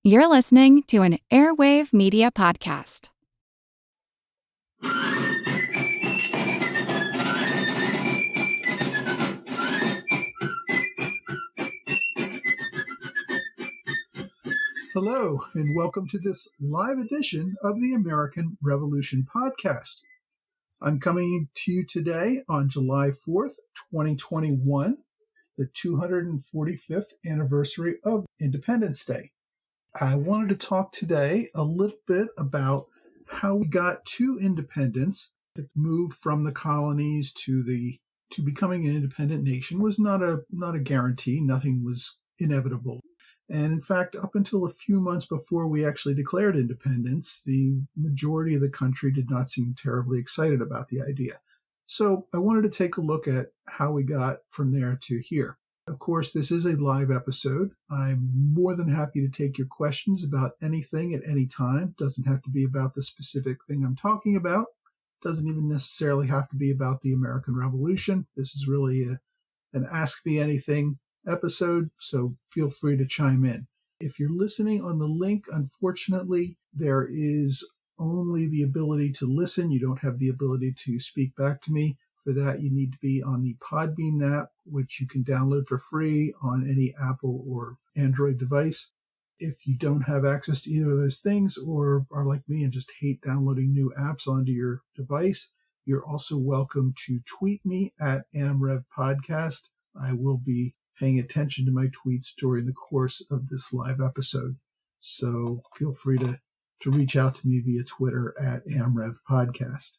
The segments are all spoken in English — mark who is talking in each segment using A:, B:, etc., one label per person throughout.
A: You're listening to an Airwave Media Podcast.
B: Hello, and welcome to this live edition of the American Revolution Podcast. I'm coming to you today on July 4th, 2021, the 245th anniversary of Independence Day. I wanted to talk today a little bit about how we got to independence. The move from the colonies to becoming an independent nation was not a guarantee. Nothing was inevitable. And in fact, up until a few months before we actually declared independence, the majority of the country did not seem terribly excited about the idea. So I wanted to take a look at how we got from there to here. Of course, this is a live episode. I'm more than happy to take your questions about anything at any time. It doesn't have to be about the specific thing I'm talking about. It doesn't even necessarily have to be about the American Revolution. This is really an Ask Me Anything episode, so feel free to chime in. If you're listening on the link, unfortunately, there is only the ability to listen. You don't have the ability to speak back to me. For that, you need to be on the Podbean app, which you can download for free on any Apple or Android device. If you don't have access to either of those things or are like me and just hate downloading new apps onto your device, you're also welcome to tweet me at AmRevPodcast. I will be paying attention to my tweets during the course of this live episode. So feel free to reach out to me via Twitter at AmRevPodcast.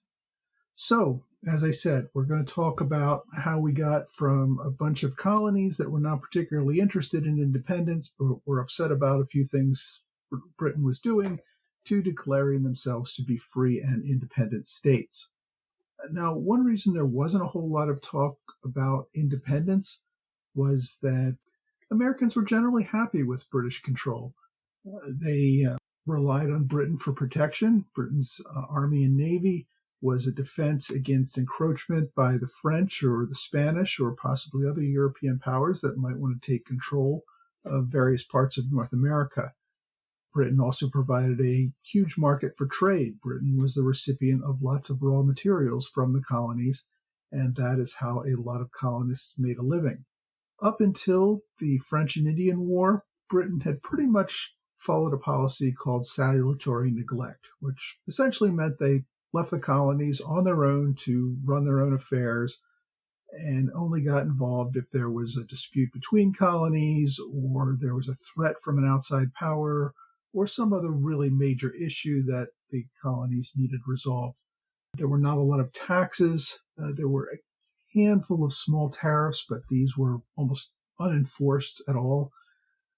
B: So, as I said, we're going to talk about how we got from a bunch of colonies that were not particularly interested in independence, but were upset about a few things Britain was doing, to declaring themselves to be free and independent states. Now, one reason there wasn't a whole lot of talk about independence was that Americans were generally happy with British control. They relied on Britain for protection. Britain's army and navy was a defense against encroachment by the French or the Spanish or possibly other European powers that might want to take control of various parts of North America. Britain also provided a huge market for trade. Britain was the recipient of lots of raw materials from the colonies, and that is how a lot of colonists made a living. Up until the French and Indian War, Britain had pretty much followed a policy called salutary neglect, which essentially meant they left the colonies on their own to run their own affairs and only got involved if there was a dispute between colonies or there was a threat from an outside power or some other really major issue that the colonies needed resolved. There were not a lot of taxes. There were a handful of small tariffs, but these were almost unenforced at all.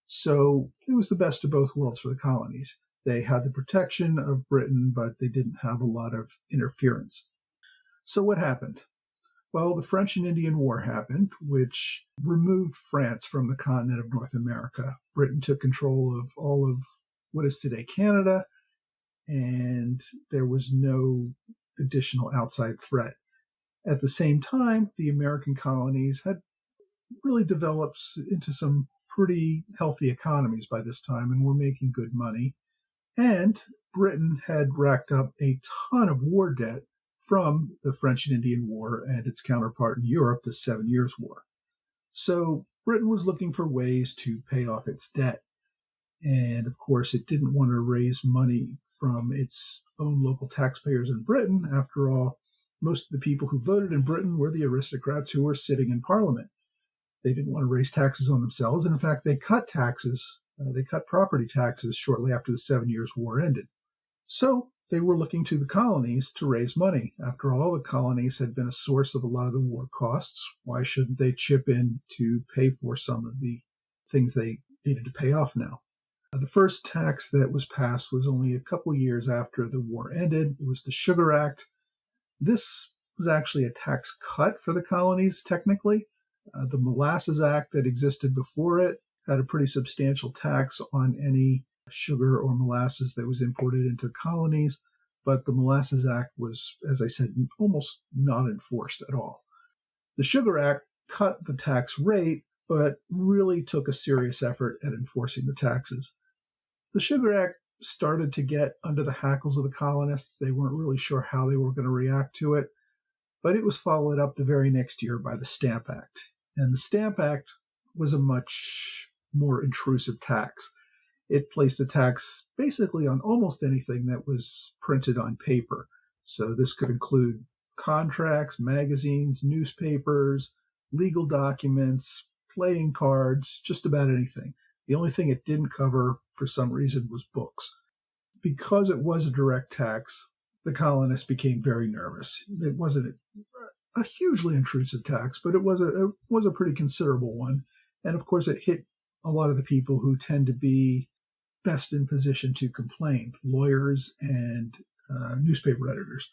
B: So it was the best of both worlds for the colonies. They had the protection of Britain, but they didn't have a lot of interference. So what happened? Well, the French and Indian War happened, which removed France from the continent of North America. Britain took control of all of what is today Canada, and there was no additional outside threat. At the same time, the American colonies had really developed into some pretty healthy economies by this time and were making good money. And Britain had racked up a ton of war debt from the French and Indian War and its counterpart in Europe, the 7 Years' War. So Britain was looking for ways to pay off its debt. And of course, it didn't want to raise money from its own local taxpayers in Britain. After all, most of the people who voted in Britain were the aristocrats who were sitting in Parliament. They didn't want to raise taxes on themselves. And in fact, they cut taxes. They cut property taxes shortly after the 7 Years' War ended. So they were looking to the colonies to raise money. After all, the colonies had been a source of a lot of the war costs. Why shouldn't they chip in to pay for some of the things they needed to pay off now? The first tax that was passed was only a couple of years after the war ended. It was the Sugar Act. This was actually a tax cut for the colonies, technically. The Molasses Act that existed before it had a pretty substantial tax on any sugar or molasses that was imported into the colonies, but the Molasses Act was, as I said, almost not enforced at all. The Sugar Act cut the tax rate, but really took a serious effort at enforcing the taxes. The Sugar Act started to get under the hackles of the colonists. They weren't really sure how they were going to react to it, but it was followed up the very next year by the Stamp Act. And the Stamp Act was a much more intrusive tax. It placed a tax basically on almost anything that was printed on paper. So this could include contracts, magazines, newspapers, legal documents, playing cards, just about anything. The only thing it didn't cover for some reason was books. Because it was a direct tax, the colonists became very nervous. It wasn't a hugely intrusive tax, but it was a pretty considerable one. And of course, it hit a lot of the people who tend to be best in position to complain, lawyers and newspaper editors.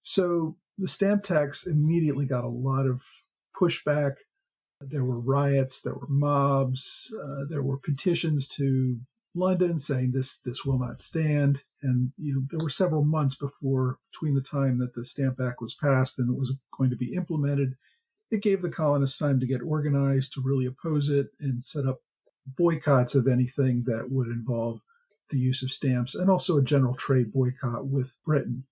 B: So the stamp tax immediately got a lot of pushback. There were riots, there were mobs, there were petitions to London saying this will not stand. And there were several months between the time that the Stamp Act was passed and it was going to be implemented. It gave the colonists time to get organized, to really oppose it, and set up boycotts of anything that would involve the use of stamps, and also a general trade boycott with Britain.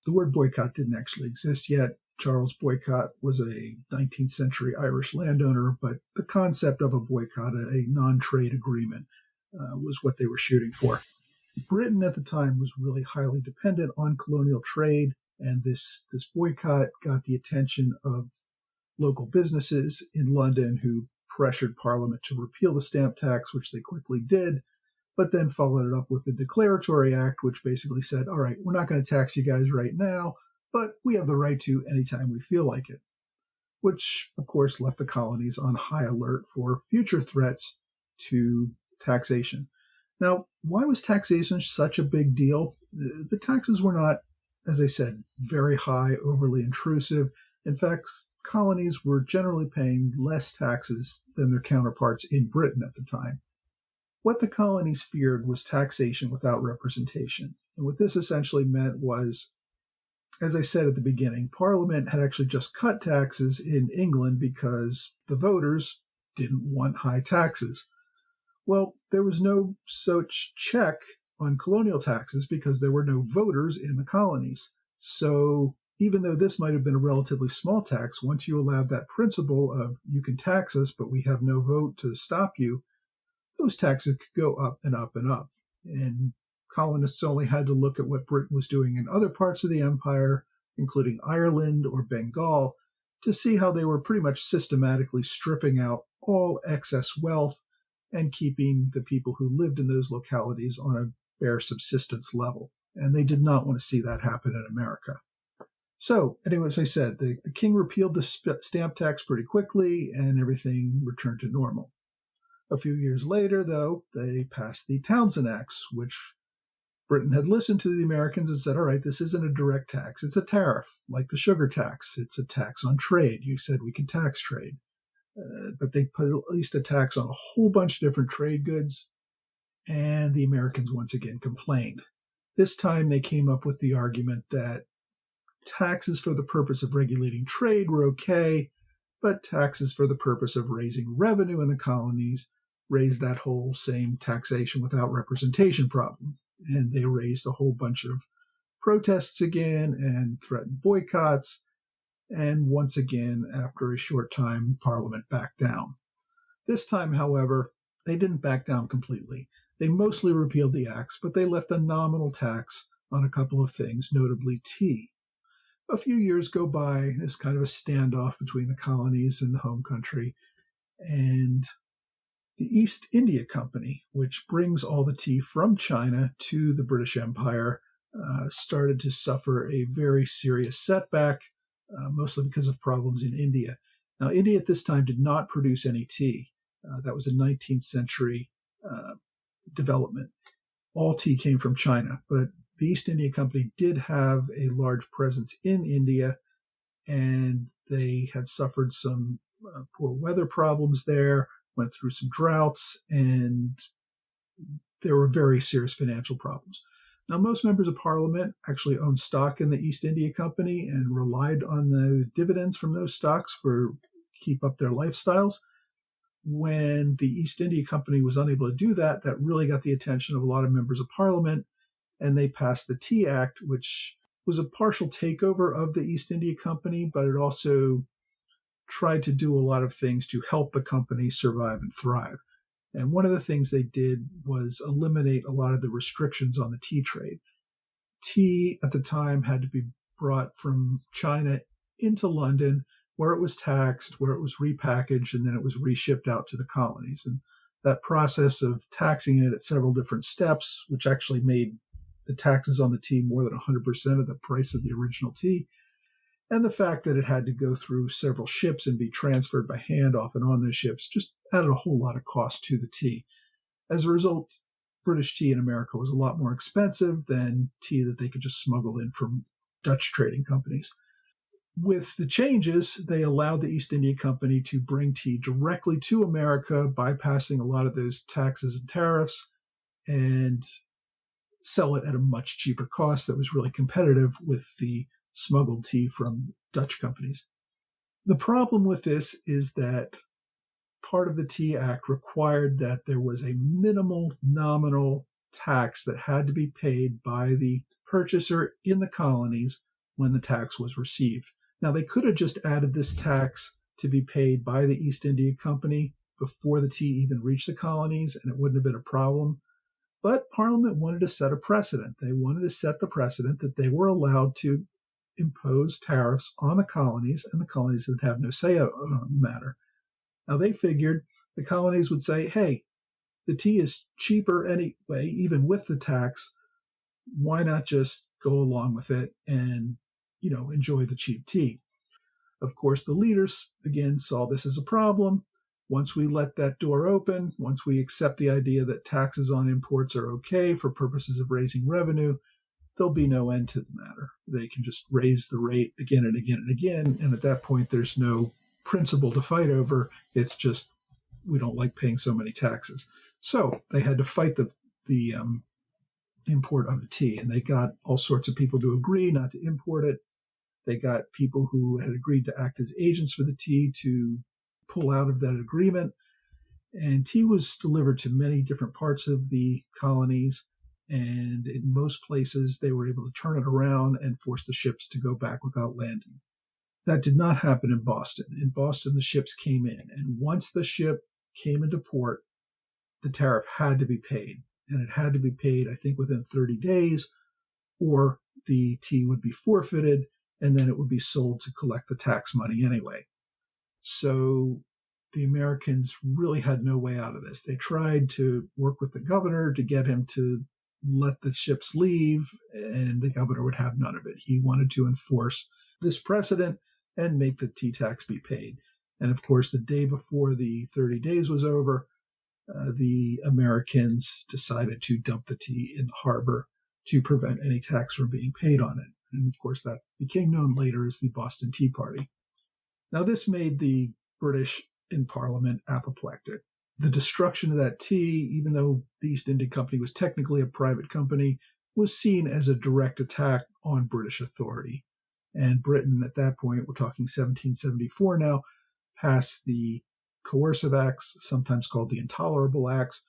B: The word boycott didn't actually exist yet. Charles Boycott was a 19th century Irish landowner, but the concept of a boycott, a non-trade agreement, was what they were shooting for. Britain at the time was really highly dependent on colonial trade, and this boycott got the attention of local businesses in London who pressured Parliament to repeal the stamp tax, which they quickly did, but then followed it up with the Declaratory Act, which basically said, all right, we're not going to tax you guys right now, but we have the right to anytime we feel like it, which, of course, left the colonies on high alert for future threats to taxation. Now, why was taxation such a big deal? The taxes were not, as I said, very high, overly intrusive. In fact, colonies were generally paying less taxes than their counterparts in Britain at the time. What the colonies feared was taxation without representation. And what this essentially meant was, as I said at the beginning, Parliament had actually just cut taxes in England because the voters didn't want high taxes. Well, there was no such check on colonial taxes because there were no voters in the colonies. So even though this might have been a relatively small tax, once you allowed that principle of you can tax us, but we have no vote to stop you, those taxes could go up and up and up. And colonists only had to look at what Britain was doing in other parts of the empire, including Ireland or Bengal, to see how they were pretty much systematically stripping out all excess wealth and keeping the people who lived in those localities on a bare subsistence level. And they did not want to see that happen in America. So, anyway, as I said, the king repealed the stamp tax pretty quickly, and everything returned to normal. A few years later, though, they passed the Townshend Acts, which Britain had listened to the Americans and said, all right, this isn't a direct tax. It's a tariff, like the sugar tax. It's a tax on trade. You said we can tax trade. But they put at least a tax on a whole bunch of different trade goods, and the Americans once again complained. This time they came up with the argument that taxes for the purpose of regulating trade were okay, but taxes for the purpose of raising revenue in the colonies raised that whole same taxation without representation problem. And they raised a whole bunch of protests again and threatened boycotts. And once again, after a short time, Parliament backed down. This time, however, they didn't back down completely. They mostly repealed the acts, but they left a nominal tax on a couple of things, notably tea. A few years go by as kind of a standoff between the colonies and the home country, and the East India Company, which brings all the tea from China to the British Empire, started to suffer a very serious setback, mostly because of problems in India. Now, India at this time did not produce any tea. That was a 19th century development. All tea came from China, but the East India Company did have a large presence in India, and they had suffered some poor weather problems there, went through some droughts, and there were very serious financial problems. Now, most members of Parliament actually owned stock in the East India Company and relied on the dividends from those stocks for keep up their lifestyles. When the East India Company was unable to do that, that really got the attention of a lot of members of Parliament, and they passed the Tea Act, which was a partial takeover of the East India Company, but it also tried to do a lot of things to help the company survive and thrive. And one of the things they did was eliminate a lot of the restrictions on the tea trade. Tea at the time had to be brought from China into London, where it was taxed, where it was repackaged, and then it was reshipped out to the colonies. And that process of taxing it at several different steps, which actually made the taxes on the tea more than 100% of the price of the original tea, and the fact that it had to go through several ships and be transferred by hand off and on those ships just added a whole lot of cost to the tea. As a result, British tea in America was a lot more expensive than tea that they could just smuggle in from Dutch trading companies. With the changes, they allowed the East India Company to bring tea directly to America, bypassing a lot of those taxes and tariffs, and sell it at a much cheaper cost that was really competitive with the smuggled tea from Dutch companies. The problem with this is that part of the Tea Act required that there was a minimal nominal tax that had to be paid by the purchaser in the colonies when the tax was received. Now, they could have just added this tax to be paid by the East India Company before the tea even reached the colonies, and it wouldn't have been a problem. But Parliament wanted to set a precedent. They wanted to set the precedent that they were allowed to impose tariffs on the colonies, and the colonies would have no say on the matter. Now, they figured the colonies would say, hey, the tea is cheaper anyway, even with the tax. Why not just go along with it and, enjoy the cheap tea? Of course, the leaders, again, saw this as a problem. Once we let that door open, once we accept the idea that taxes on imports are okay for purposes of raising revenue, there'll be no end to the matter. They can just raise the rate again and again and again, and at that point, there's no principle to fight over. It's just we don't like paying so many taxes. So they had to fight the import of the tea, and they got all sorts of people to agree not to import it. They got people who had agreed to act as agents for the tea to pull out of that agreement, and tea was delivered to many different parts of the colonies, and in most places they were able to turn it around and force the ships to go back without landing. That did not happen in Boston. In Boston, the ships came in, and once the ship came into port, the tariff had to be paid, and it had to be paid, I think, within 30 days, or the tea would be forfeited, and then it would be sold to collect the tax money anyway. So the Americans really had no way out of this. They tried to work with the governor to get him to let the ships leave, and the governor would have none of it. He wanted to enforce this precedent and make the tea tax be paid. And of course, the day before the 30 days was over, the Americans decided to dump the tea in the harbor to prevent any tax from being paid on it. And of course, that became known later as the Boston Tea Party. Now, this made the British in Parliament apoplectic. The destruction of that tea, even though the East India Company was technically a private company, was seen as a direct attack on British authority. And Britain, at that point, we're talking 1774 now, passed the Coercive Acts, sometimes called the Intolerable Acts,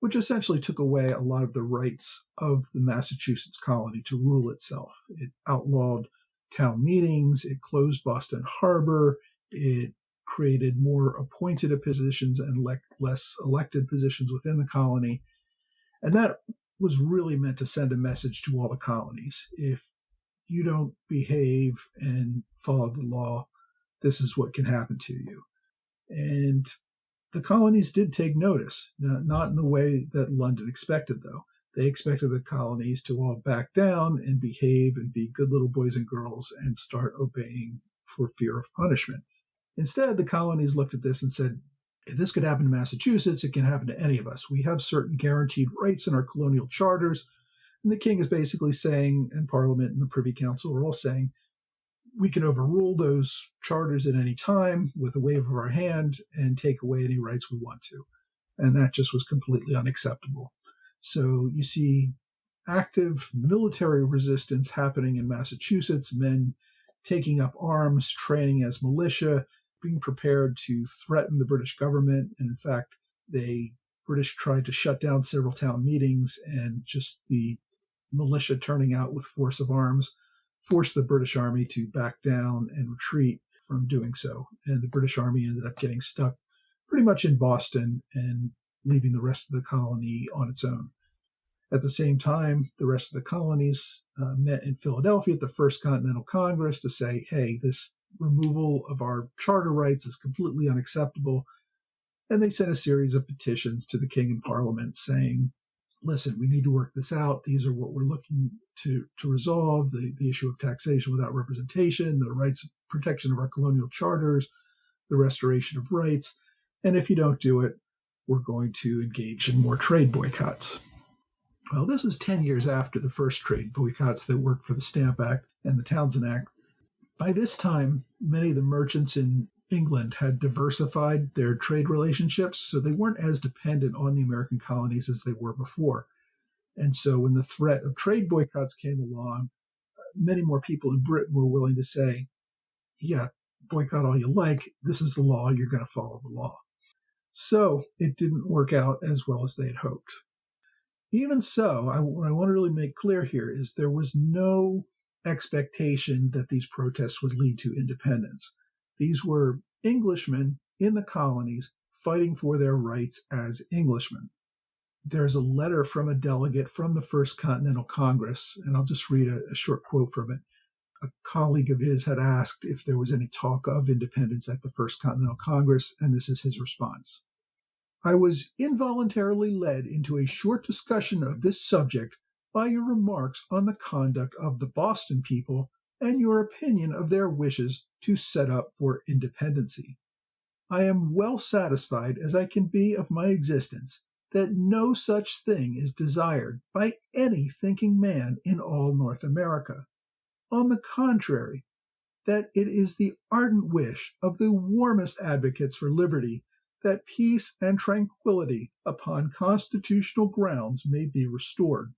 B: which essentially took away a lot of the rights of the Massachusetts colony to rule itself. It outlawed town meetings, it closed Boston Harbor, it created more appointed positions and less elected positions within the colony. And that was really meant to send a message to all the colonies. If you don't behave and follow the law, this is what can happen to you. And the colonies did take notice, not in the way that London expected, though. They expected the colonies to all back down and behave and be good little boys and girls and start obeying for fear of punishment. Instead, the colonies looked at this and said, if this could happen to Massachusetts, it can happen to any of us. We have certain guaranteed rights in our colonial charters. And the king is basically saying, and Parliament and the Privy Council are all saying, we can overrule those charters at any time with a wave of our hand and take away any rights we want to. And that just was completely unacceptable. So you see active military resistance happening in Massachusetts, men taking up arms, training as militia, being prepared to threaten the British government. And in fact, British tried to shut down several town meetings, and just the militia turning out with force of arms forced the British Army to back down and retreat from doing so. And the British Army ended up getting stuck pretty much in Boston and leaving the rest of the colony on its own. At the same time, the rest of the colonies met in Philadelphia at the First Continental Congress to say, hey, this removal of our charter rights is completely unacceptable. And they sent a series of petitions to the King and Parliament saying, listen, we need to work this out. These are what we're looking to resolve, the issue of taxation without representation, the rights protection of our colonial charters, the restoration of rights. And if you don't do it, we're going to engage in more trade boycotts. Well, this was 10 years after the first trade boycotts that worked for the Stamp Act and the Townshend Act. By this time, many of the merchants in England had diversified their trade relationships, so they weren't as dependent on the American colonies as they were before. And so when the threat of trade boycotts came along, many more people in Britain were willing to say, yeah, boycott all you like. This is the law. You're going to follow the law. So it didn't work out as well as they had hoped. Even so, what I want to really make clear here is there was no expectation that these protests would lead to independence. These were Englishmen in the colonies fighting for their rights as Englishmen. There's a letter from a delegate from the First Continental Congress, and I'll just read a short quote from it. A colleague of his had asked if there was any talk of independence at the First Continental Congress, and this is his response. I was involuntarily led into a short discussion of this subject by your remarks on the conduct of the Boston people and your opinion of their wishes to set up for independency. I am well satisfied as I can be of my existence that no such thing is desired by any thinking man in all North America. On the contrary, that it is the ardent wish of the warmest advocates for liberty that peace and tranquility upon constitutional grounds may be restored,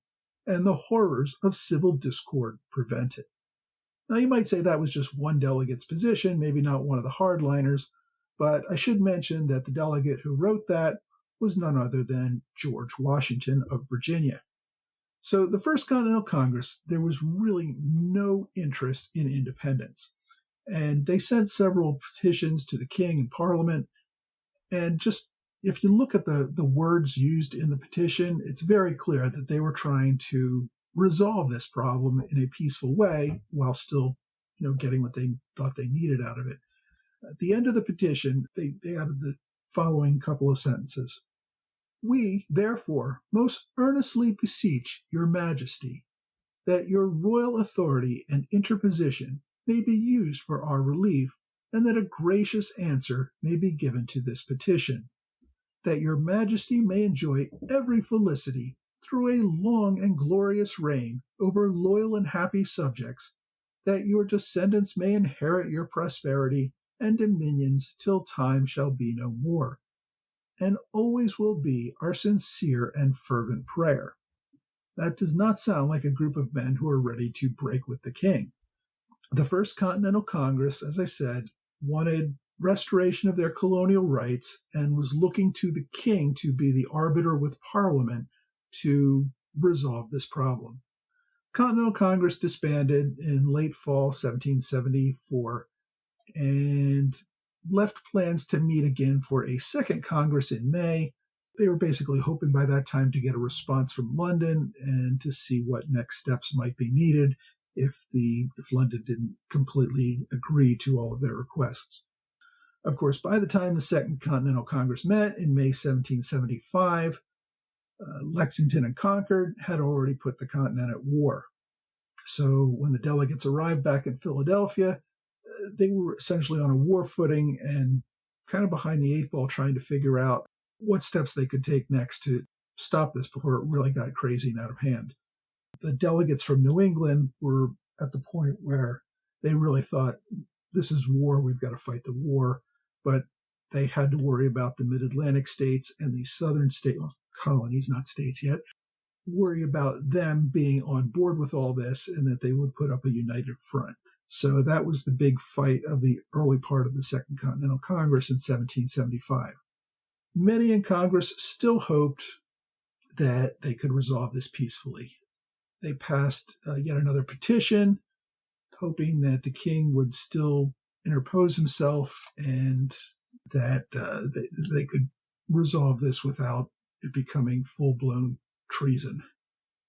B: and the horrors of civil discord prevented. Now, you might say that was just one delegate's position, maybe not one of the hardliners, but I should mention that the delegate who wrote that was none other than George Washington of Virginia. So the First Continental Congress, there was really no interest in independence. And they sent several petitions to the King and Parliament. And just if you look at the words used in the petition, it's very clear that they were trying to resolve this problem in a peaceful way while still, getting what they thought they needed out of it. At the end of the petition, they added the following couple of sentences. We, therefore, most earnestly beseech your majesty that your royal authority and interposition may be used for our relief, and that a gracious answer may be given to this petition, that your majesty may enjoy every felicity through a long and glorious reign over loyal and happy subjects, that your descendants may inherit your prosperity and dominions till time shall be no more, and always will be our sincere and fervent prayer. That does not sound like a group of men who are ready to break with the king. The First Continental Congress, as I said, wanted restoration of their colonial rights and was looking to the king to be the arbiter with Parliament to resolve this problem. Continental Congress disbanded in late fall 1774 and left plans to meet again for a second Congress in May. They were basically hoping by that time to get a response from London and to see what next steps might be needed if London didn't completely agree to all of their requests. Of course, by the time the Second Continental Congress met in May 1775, Lexington and Concord had already put the continent at war. So when the delegates arrived back in Philadelphia, they were essentially on a war footing and kind of behind the eight ball trying to figure out what steps they could take next to stop this before it really got crazy and out of hand. The delegates from New England were at the point where they really thought, this is war, we've got to fight the war, but they had to worry about the mid-Atlantic states and the southern state colonies, not states yet, worry about them being on board with all this and that they would put up a united front. So that was the big fight of the early part of the Second Continental Congress in 1775. Many in Congress still hoped that they could resolve this peacefully. They passed yet another petition, hoping that the king would still interpose himself and that they could resolve this without it becoming full-blown treason.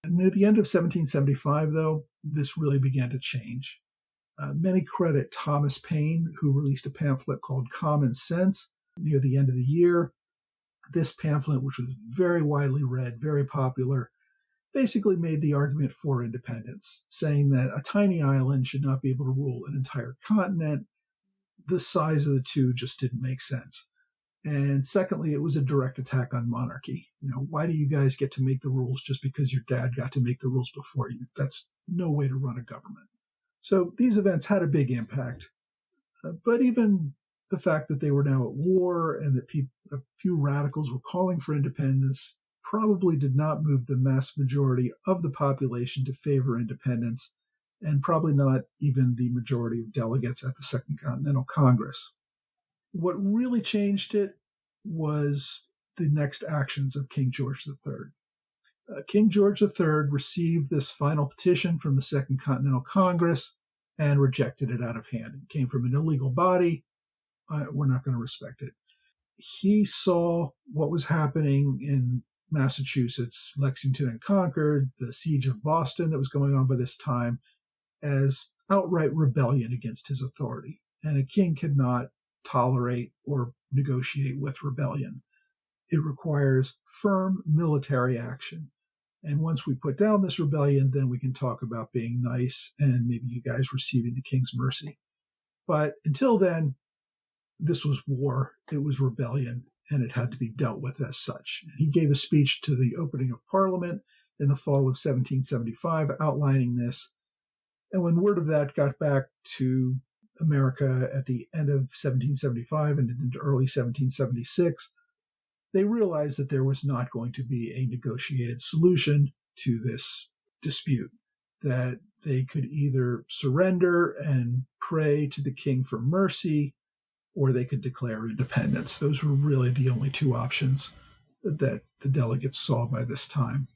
B: And near the end of 1775, though, this really began to change. Many credit Thomas Paine, who released a pamphlet called Common Sense near the end of the year. This pamphlet, which was very widely read, very popular, basically made the argument for independence, saying that a tiny island should not be able to rule an entire continent. The size of the two just didn't make sense. And secondly, it was a direct attack on monarchy. Why do you guys get to make the rules just because your dad got to make the rules before you? That's no way to run a government. So these events had a big impact. But even the fact that they were now at war and that a few radicals were calling for independence probably did not move the mass majority of the population to favor independence, and probably not even the majority of delegates at the Second Continental Congress. What really changed it was the next actions of King George III. King George III received this final petition from the Second Continental Congress and rejected it out of hand. It came from an illegal body. We're not going to respect it. He saw what was happening in Massachusetts, Lexington and Concord, the siege of Boston that was going on by this time, as outright rebellion against his authority. And a king cannot tolerate or negotiate with rebellion. It requires firm military action. And once we put down this rebellion, then we can talk about being nice and maybe you guys receiving the king's mercy. But until then, this was war, it was rebellion, and it had to be dealt with as such. He gave a speech to the opening of Parliament in the fall of 1775 outlining this. And when word of that got back to America at the end of 1775 and into early 1776, they realized that there was not going to be a negotiated solution to this dispute, that they could either surrender and pray to the king for mercy, or they could declare independence. Those were really the only two options that the delegates saw by this time.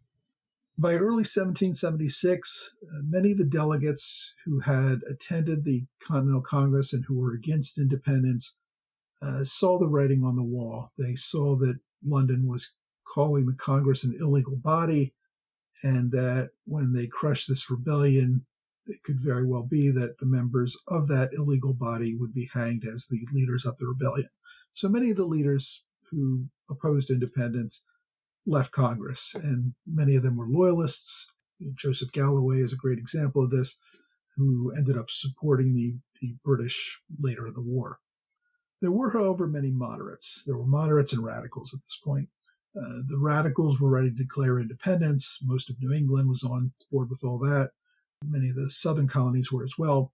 B: By early 1776, many of the delegates who had attended the Continental Congress and who were against independence saw the writing on the wall. They saw that London was calling the Congress an illegal body, and that when they crushed this rebellion, it could very well be that the members of that illegal body would be hanged as the leaders of the rebellion. So many of the leaders who opposed independence left Congress, and many of them were loyalists. Joseph Galloway is a great example of this, who ended up supporting the British later in the war. There were, however, many moderates. There were moderates and radicals at this point. The radicals were ready to declare independence. Most of New England was on board with all that. Many of the southern colonies were as well.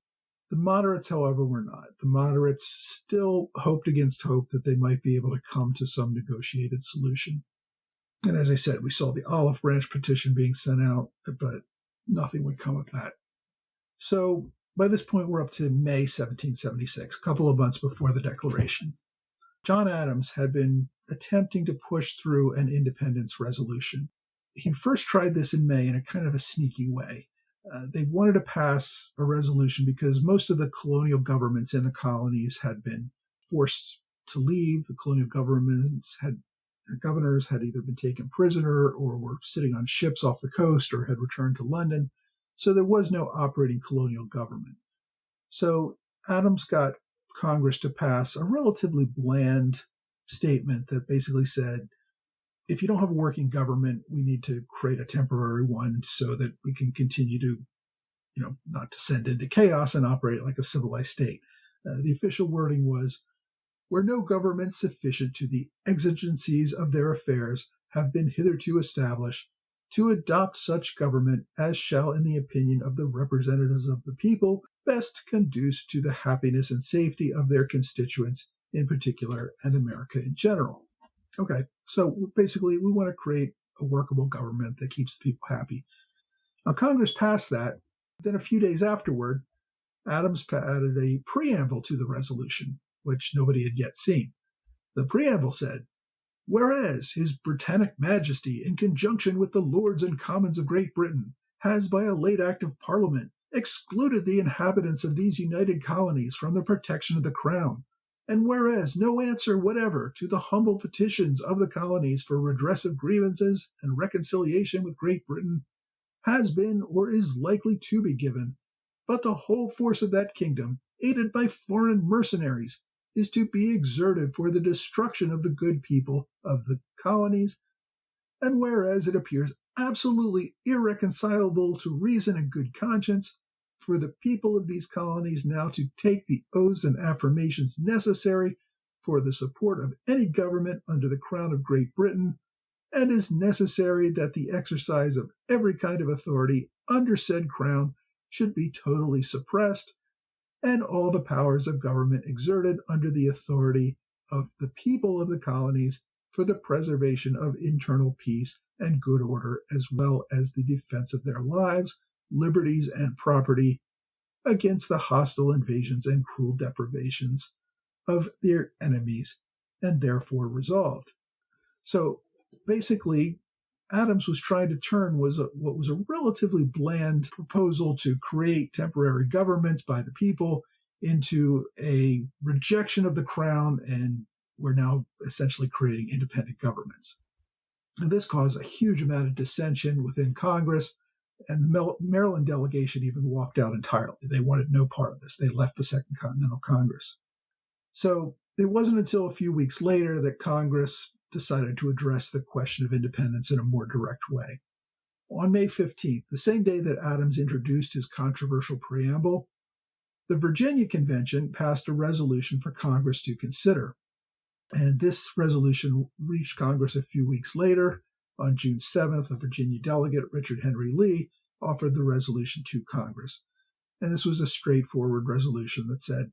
B: The moderates, however, were not. The moderates still hoped against hope that they might be able to come to some negotiated solution. And as I said, we saw the Olive Branch petition being sent out, but nothing would come of that. So by this point, we're up to May 1776, a couple of months before the Declaration. John Adams had been attempting to push through an independence resolution. He first tried this in May in a kind of a sneaky way. They wanted to pass a resolution because most of the colonial governments in the colonies had been forced to leave. The colonial governors had either been taken prisoner or were sitting on ships off the coast or had returned to London. So there was no operating colonial government. So Adams got Congress to pass a relatively bland statement that basically said, if you don't have a working government, we need to create a temporary one so that we can continue to, not descend into chaos and operate like a civilized state. The official wording was, where no government sufficient to the exigencies of their affairs have been hitherto established, to adopt such government as shall, in the opinion of the representatives of the people, best conduce to the happiness and safety of their constituents in particular and America in general. Okay, so basically we want to create a workable government that keeps the people happy. Now Congress passed that. Then a few days afterward, Adams added a preamble to the resolution, which nobody had yet seen. The preamble said, "Whereas His Britannic Majesty, in conjunction with the Lords and Commons of Great Britain, has by a late act of Parliament excluded the inhabitants of these united colonies from the protection of the Crown, and whereas no answer whatever to the humble petitions of the colonies for redress of grievances and reconciliation with Great Britain has been or is likely to be given, but the whole force of that kingdom, aided by foreign mercenaries, is to be exerted for the destruction of the good people of the colonies, and whereas it appears absolutely irreconcilable to reason and good conscience for the people of these colonies now to take the oaths and affirmations necessary for the support of any government under the Crown of Great Britain, and is necessary that the exercise of every kind of authority under said Crown should be totally suppressed, and all the powers of government exerted under the authority of the people of the colonies for the preservation of internal peace and good order, as well as the defense of their lives, liberties, and property against the hostile invasions and cruel deprivations of their enemies, and therefore resolved." So basically, Adams was trying to turn what was a relatively bland proposal to create temporary governments by the people into a rejection of the Crown, and we're now essentially creating independent governments. And this caused a huge amount of dissension within Congress, and the Maryland delegation even walked out entirely. They wanted no part of this. They left the Second Continental Congress. So it wasn't until a few weeks later that Congress decided to address the question of independence in a more direct way. On May 15th, the same day that Adams introduced his controversial preamble, the Virginia Convention passed a resolution for Congress to consider. And this resolution reached Congress a few weeks later. On June 7th, a Virginia delegate, Richard Henry Lee, offered the resolution to Congress. And this was a straightforward resolution that said,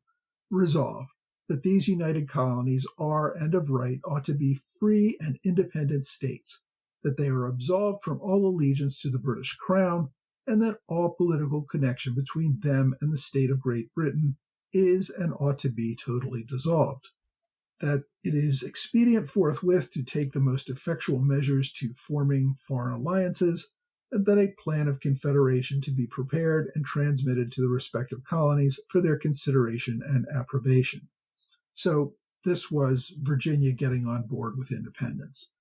B: "Resolve that these united colonies are and of right ought to be free and independent states, that they are absolved from all allegiance to the British Crown, and that all political connection between them and the state of Great Britain is and ought to be totally dissolved, that it is expedient forthwith to take the most effectual measures to forming foreign alliances, and that a plan of confederation to be prepared and transmitted to the respective colonies for their consideration and approbation." So this was Virginia getting on board with independence.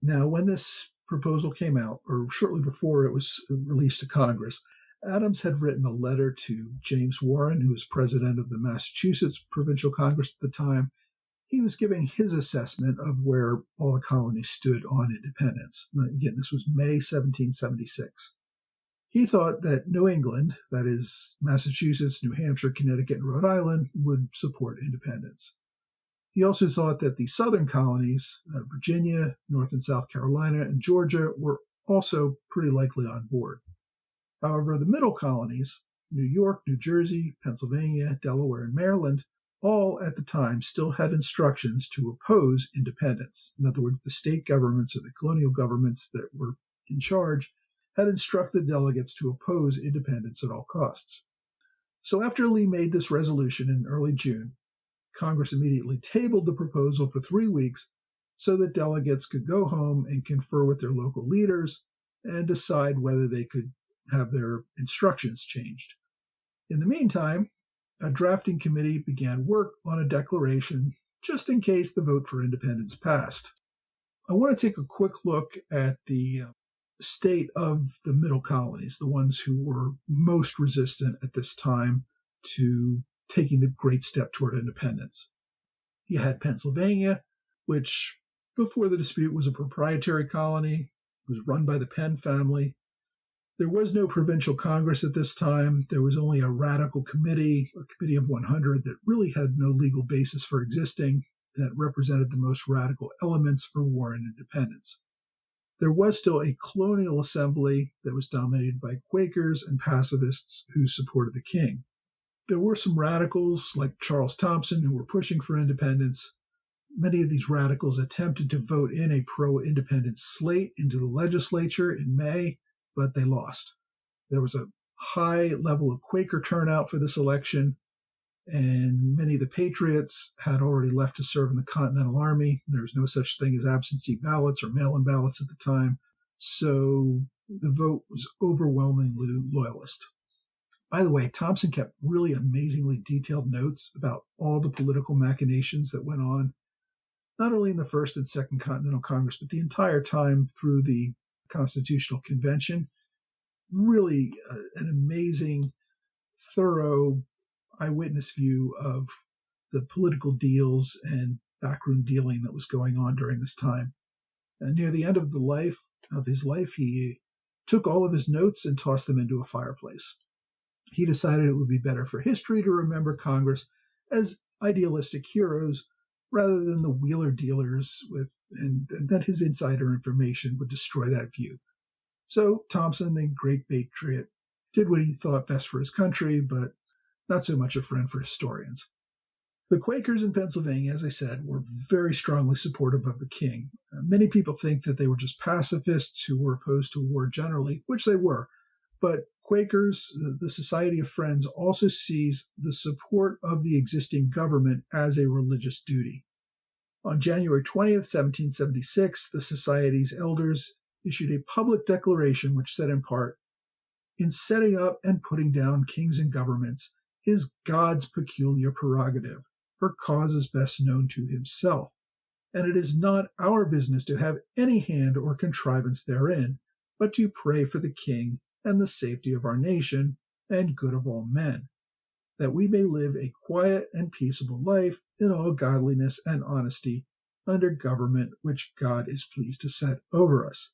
B: Now, when this proposal came out, or shortly before it was released to Congress, Adams had written a letter to James Warren, who was president of the Massachusetts Provincial Congress at the time. He was giving his assessment of where all the colonies stood on independence. Again, this was May 1776. He thought that New England, that is, Massachusetts, New Hampshire, Connecticut, and Rhode Island, would support independence. He also thought that the southern colonies, Virginia, North and South Carolina, and Georgia, were also pretty likely on board. However, the middle colonies, New York, New Jersey, Pennsylvania, Delaware, and Maryland, all at the time still had instructions to oppose independence. In other words, the state governments or the colonial governments that were in charge had instructed delegates to oppose independence at all costs. So after Lee made this resolution in early June, Congress immediately tabled the proposal for 3 weeks so that delegates could go home and confer with their local leaders and decide whether they could have their instructions changed. In the meantime, a drafting committee began work on a declaration just in case the vote for independence passed. I want to take a quick look at the state of the middle colonies, the ones who were most resistant at this time to taking the great step toward independence. You had Pennsylvania, which before the dispute was a proprietary colony. It was run by the Penn family. There was no provincial Congress at this time. There was only a radical committee, a committee of 100 that really had no legal basis for existing, that represented the most radical elements for war and independence. There was still a colonial assembly that was dominated by Quakers and pacifists who supported the king. There were some radicals like Charles Thompson who were pushing for independence. Many of these radicals attempted to vote in a pro-independence slate into the legislature in May, but they lost. There was a high level of Quaker turnout for this election, and many of the Patriots had already left to serve in the Continental Army. There was no such thing as absentee ballots or mail-in ballots at the time, so the vote was overwhelmingly Loyalist. By the way, Thompson kept really amazingly detailed notes about all the political machinations that went on, not only in the First and Second Continental Congress, but the entire time through the Constitutional Convention. Really an amazing, thorough eyewitness view of the political deals and backroom dealing that was going on during this time. And near the end of his life, he took all of his notes and tossed them into a fireplace. He decided it would be better for history to remember Congress as idealistic heroes rather than the wheeler dealers and that his insider information would destroy that view. So Thompson, the great patriot, did what he thought best for his country, but not so much a friend for historians. The Quakers in Pennsylvania, as I said, were very strongly supportive of the king. Many people think that they were just pacifists who were opposed to war generally, which they were. But Quakers, the Society of Friends, also sees the support of the existing government as a religious duty. On January 20th, 1776, the Society's elders issued a public declaration which said in part, "In setting up and putting down kings and governments is God's peculiar prerogative, for causes best known to himself, and it is not our business to have any hand or contrivance therein, but to pray for the king and the safety of our nation and good of all men, that we may live a quiet and peaceable life in all godliness and honesty under government which God is pleased to set over us."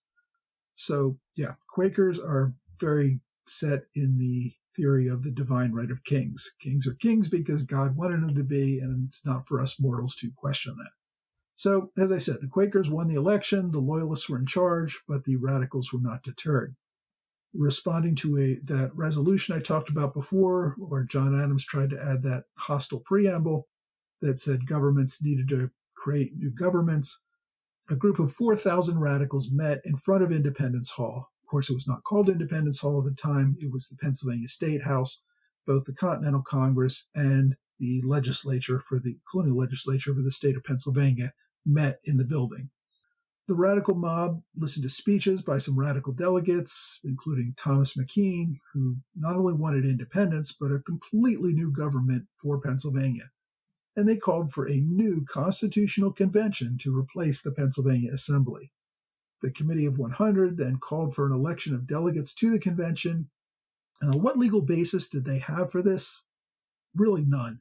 B: So, Quakers are very set in the theory of the divine right of kings. Kings are kings because God wanted them to be, and it's not for us mortals to question that. So, as I said, the Quakers won the election, the Loyalists were in charge, but the Radicals were not deterred. Responding to that resolution I talked about before, where John Adams tried to add that hostile preamble that said governments needed to create new governments, a group of 4,000 radicals met in front of Independence Hall. Of course, it was not called Independence Hall at the time. It was the Pennsylvania State House. Both the Continental Congress and the legislature for the colonial legislature for the state of Pennsylvania met in the building. The radical mob listened to speeches by some radical delegates, including Thomas McKean, who not only wanted independence, but a completely new government for Pennsylvania. And they called for a new constitutional convention to replace the Pennsylvania Assembly. The Committee of 100 then called for an election of delegates to the convention. What legal basis did they have for this? Really none.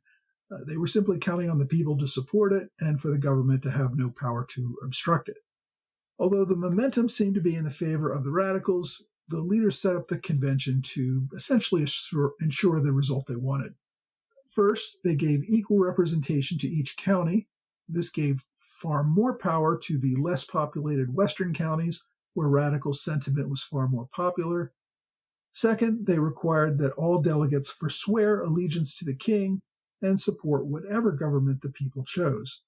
B: They were simply counting on the people to support it and for the government to have no power to obstruct it. Although the momentum seemed to be in the favor of the radicals, the leaders set up the convention to essentially ensure the result they wanted. First, they gave equal representation to each county. This gave far more power to the less populated western counties, where radical sentiment was far more popular. Second, they required that all delegates forswear allegiance to the king and support whatever government the people chose.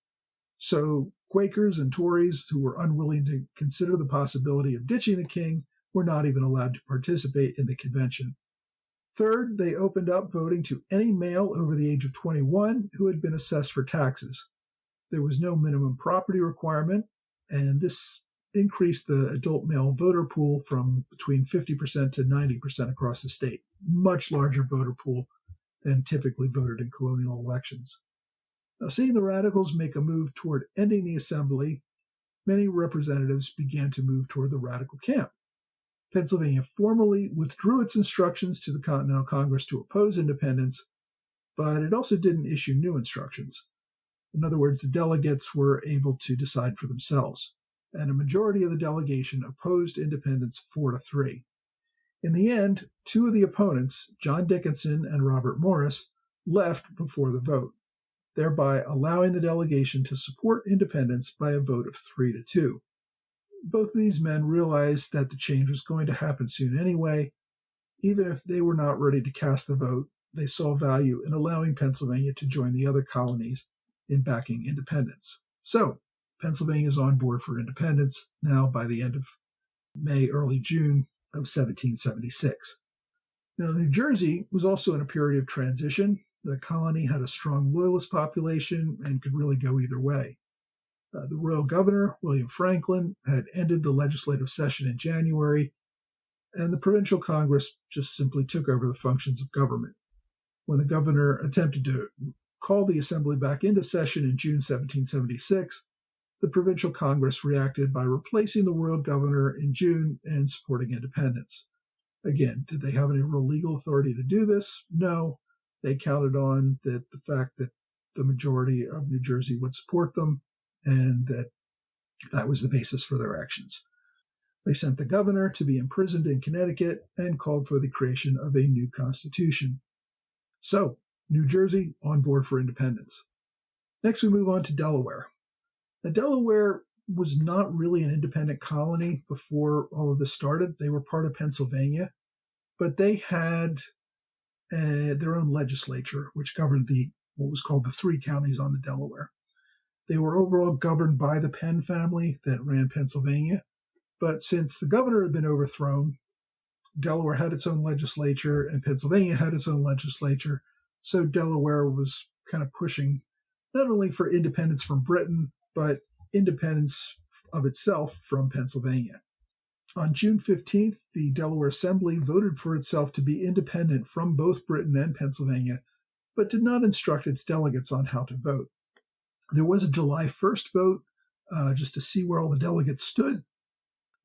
B: So Quakers and Tories who were unwilling to consider the possibility of ditching the king were not even allowed to participate in the convention. Third, they opened up voting to any male over the age of 21 who had been assessed for taxes. There was no minimum property requirement, and this increased the adult male voter pool from between 50% to 90% across the state. Much larger voter pool than typically voted in colonial elections. Now, seeing the radicals make a move toward ending the assembly, many representatives began to move toward the radical camp. Pennsylvania formally withdrew its instructions to the Continental Congress to oppose independence, but it also didn't issue new instructions. In other words, the delegates were able to decide for themselves, and a majority of the delegation opposed independence 4-3. In the end, two of the opponents, John Dickinson and Robert Morris, left before the vote, thereby allowing the delegation to support independence by a vote of 3-2. Both of these men realized that the change was going to happen soon anyway. Even if they were not ready to cast the vote, they saw value in allowing Pennsylvania to join the other colonies in backing independence. So, Pennsylvania is on board for independence now by the end of May, early June of 1776. Now, New Jersey was also in a period of transition. The colony had a strong loyalist population and could really go either way. The royal governor, William Franklin, had ended the legislative session in January, and the provincial Congress just simply took over the functions of government. When the governor attempted to call the assembly back into session in June 1776, the provincial Congress reacted by replacing the royal governor in June and supporting independence. Again, did they have any real legal authority to do this? No. They counted on the fact that the majority of New Jersey would support them, and that was the basis for their actions. They sent the governor to be imprisoned in Connecticut and called for the creation of a new constitution. So, New Jersey on board for independence. Next, we move on to Delaware. Now, Delaware was not really an independent colony before all of this started. They were part of Pennsylvania, but they had their own legislature, which governed what was called the 3 counties on the Delaware. They were overall governed by the Penn family that ran Pennsylvania, but since the governor had been overthrown, Delaware had its own legislature and Pennsylvania had its own legislature, so Delaware was kind of pushing not only for independence from Britain, but independence of itself from Pennsylvania. On June 15th, the Delaware Assembly voted for itself to be independent from both Britain and Pennsylvania, but did not instruct its delegates on how to vote. There was a July 1st vote just to see where all the delegates stood.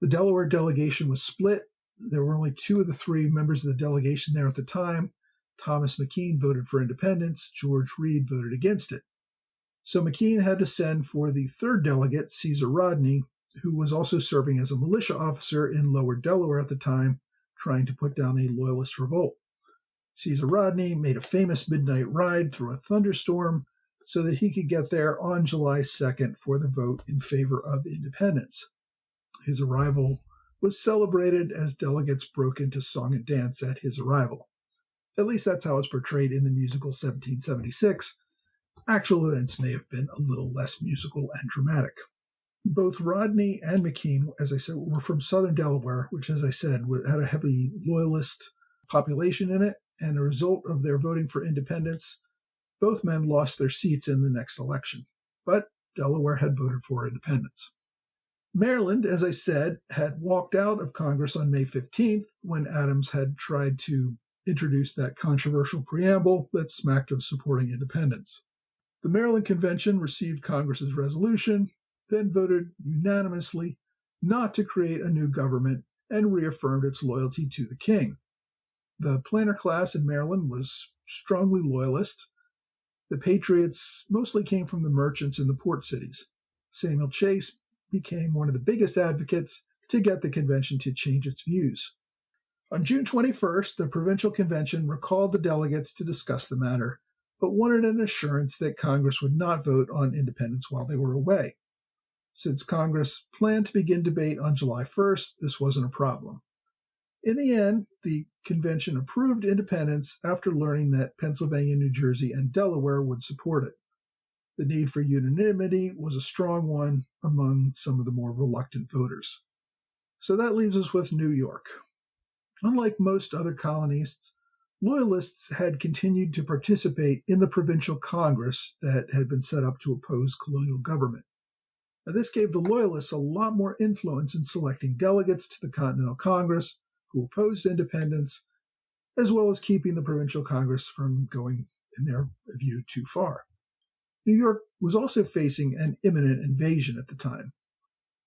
B: The Delaware delegation was split. There were only 2 of the 3 members of the delegation there at the time. Thomas McKean voted for independence. George Reed voted against it. So McKean had to send for the 3rd delegate, Caesar Rodney, who was also serving as a militia officer in Lower Delaware at the time, trying to put down a loyalist revolt. Caesar Rodney made a famous midnight ride through a thunderstorm so that he could get there on July 2nd for the vote in favor of independence. His arrival was celebrated as delegates broke into song and dance at his arrival. At least that's how it's portrayed in the musical 1776. Actual events may have been a little less musical and dramatic. Both Rodney and McKean, as I said, were from southern Delaware, which, as I said, had a heavy loyalist population in it, and a result of their voting for independence, both men lost their seats in the next election. But Delaware had voted for independence. Maryland, as I said, had walked out of Congress on May 15th when Adams had tried to introduce that controversial preamble that smacked of supporting independence. The Maryland Convention received Congress's resolution, then voted unanimously not to create a new government and reaffirmed its loyalty to the king. The planter class in Maryland was strongly loyalist. The patriots mostly came from the merchants in the port cities. Samuel Chase became one of the biggest advocates to get the convention to change its views. On June 21st, the provincial convention recalled the delegates to discuss the matter, but wanted an assurance that Congress would not vote on independence while they were away. Since Congress planned to begin debate on July 1st, this wasn't a problem. In the end, the convention approved independence after learning that Pennsylvania, New Jersey, and Delaware would support it. The need for unanimity was a strong one among some of the more reluctant voters. So that leaves us with New York. Unlike most other colonies, Loyalists had continued to participate in the provincial Congress that had been set up to oppose colonial government. Now, this gave the Loyalists a lot more influence in selecting delegates to the Continental Congress who opposed independence, as well as keeping the provincial Congress from going, in their view, too far. New York was also facing an imminent invasion at the time.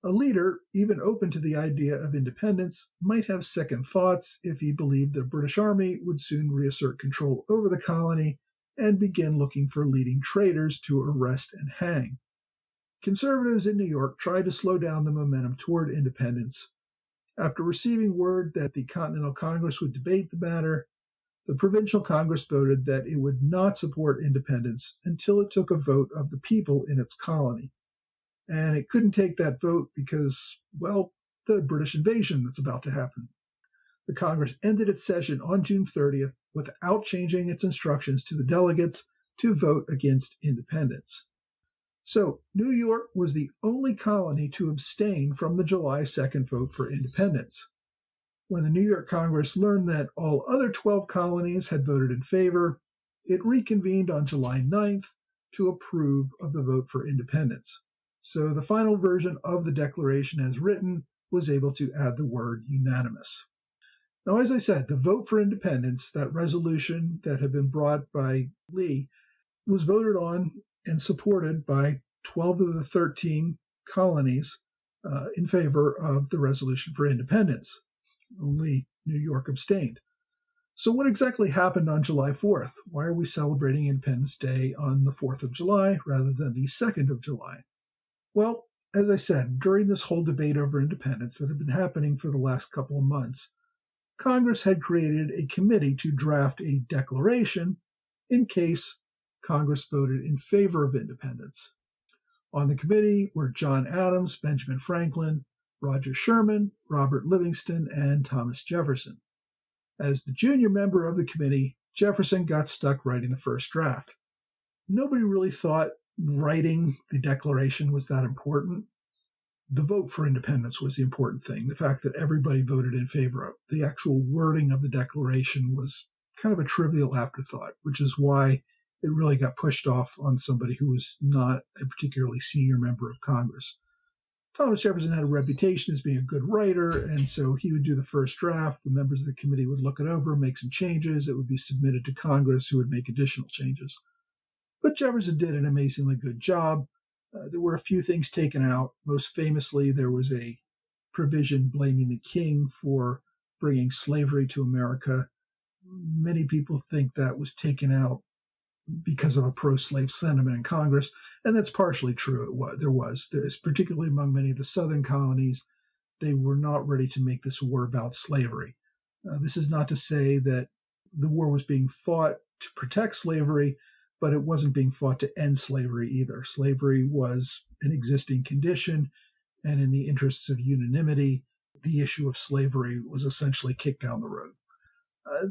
B: A leader, even open to the idea of independence, might have second thoughts if he believed the British Army would soon reassert control over the colony and begin looking for leading traitors to arrest and hang. Conservatives in New York tried to slow down the momentum toward independence. After receiving word that the Continental Congress would debate the matter, the Provincial Congress voted that it would not support independence until it took a vote of the people in its colony. And it couldn't take that vote because, well, the British invasion that's about to happen. The Congress ended its session on June 30th without changing its instructions to the delegates to vote against independence. So New York was the only colony to abstain from the July 2nd vote for independence. When the New York Congress learned that all other 12 colonies had voted in favor, it reconvened on July 9th to approve of the vote for independence. So the final version of the Declaration as written was able to add the word unanimous. Now, as I said, the vote for independence, that resolution that had been brought by Lee, was voted on and supported by 12 of the 13 colonies in favor of the resolution for independence. Only New York abstained. So what exactly happened on July 4th? Why are we celebrating Independence Day on the 4th of July rather than the 2nd of July? Well, as I said, during this whole debate over independence that had been happening for the last couple of months, Congress had created a committee to draft a declaration in case Congress voted in favor of independence. On the committee were John Adams, Benjamin Franklin, Roger Sherman, Robert Livingston, and Thomas Jefferson. As the junior member of the committee, Jefferson got stuck writing the first draft. Nobody really thought writing the Declaration was that important. The vote for independence was the important thing, the fact that everybody voted in favor of it. The actual wording of the Declaration was kind of a trivial afterthought, which is why it really got pushed off on somebody who was not a particularly senior member of Congress. Thomas Jefferson had a reputation as being a good writer, and so he would do the first draft. The members of the committee would look it over, make some changes. It would be submitted to Congress, who would make additional changes. But Jefferson did an amazingly good job. There were a few things taken out. Most famously, there was a provision blaming the king for bringing slavery to America. Many people think that was taken out because of a pro-slave sentiment in Congress, and that's partially true. There was, particularly among many of the southern colonies, they were not ready to make this war about slavery. This is not to say that the war was being fought to protect slavery, but it wasn't being fought to end slavery either. Slavery was an existing condition, and in the interests of unanimity, the issue of slavery was essentially kicked down the road.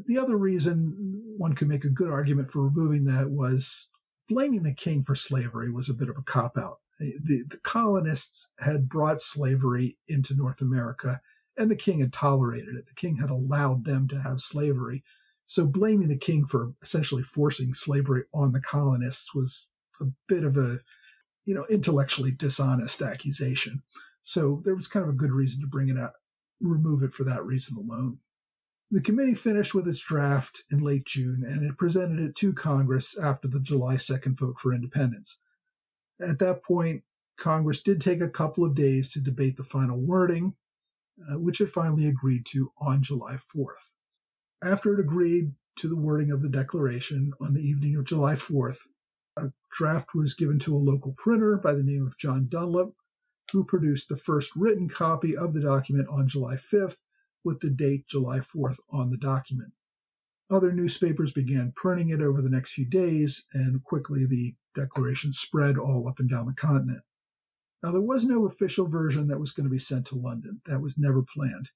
B: The other reason one could make a good argument for removing that was blaming the king for slavery was a bit of a cop-out. The colonists had brought slavery into North America, and the king had tolerated it. The king had allowed them to have slavery. So blaming the king for essentially forcing slavery on the colonists was a bit of a, intellectually dishonest accusation. So there was kind of a good reason to bring it out, remove it for that reason alone. The committee finished with its draft in late June, and it presented it to Congress after the July 2nd vote for independence. At that point, Congress did take a couple of days to debate the final wording, which it finally agreed to on July 4th. After it agreed to the wording of the Declaration on the evening of July 4th, a draft was given to a local printer by the name of John Dunlop, who produced the first written copy of the document on July 5th, with the date July 4th on the document. Other newspapers began printing it over the next few days, and quickly the Declaration spread all up and down the continent. Now, there was no official version that was going to be sent to London. That was never planned.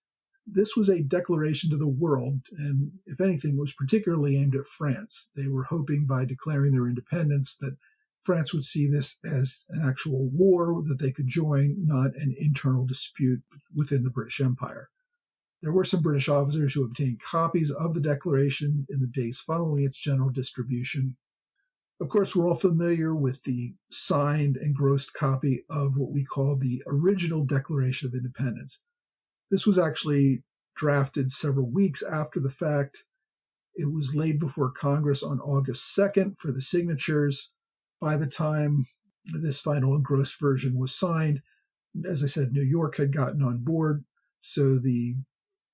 B: This was a declaration to the world, and if anything, was particularly aimed at France. They were hoping by declaring their independence that France would see this as an actual war that they could join, not an internal dispute within the British Empire. There were some British officers who obtained copies of the Declaration in the days following its general distribution. Of course, we're all familiar with the signed, engrossed copy of what we call the original Declaration of Independence. This was actually drafted several weeks after the fact. It was laid before Congress on August 2nd for the signatures. By the time this final engrossed version was signed, as I said, New York had gotten on board, so the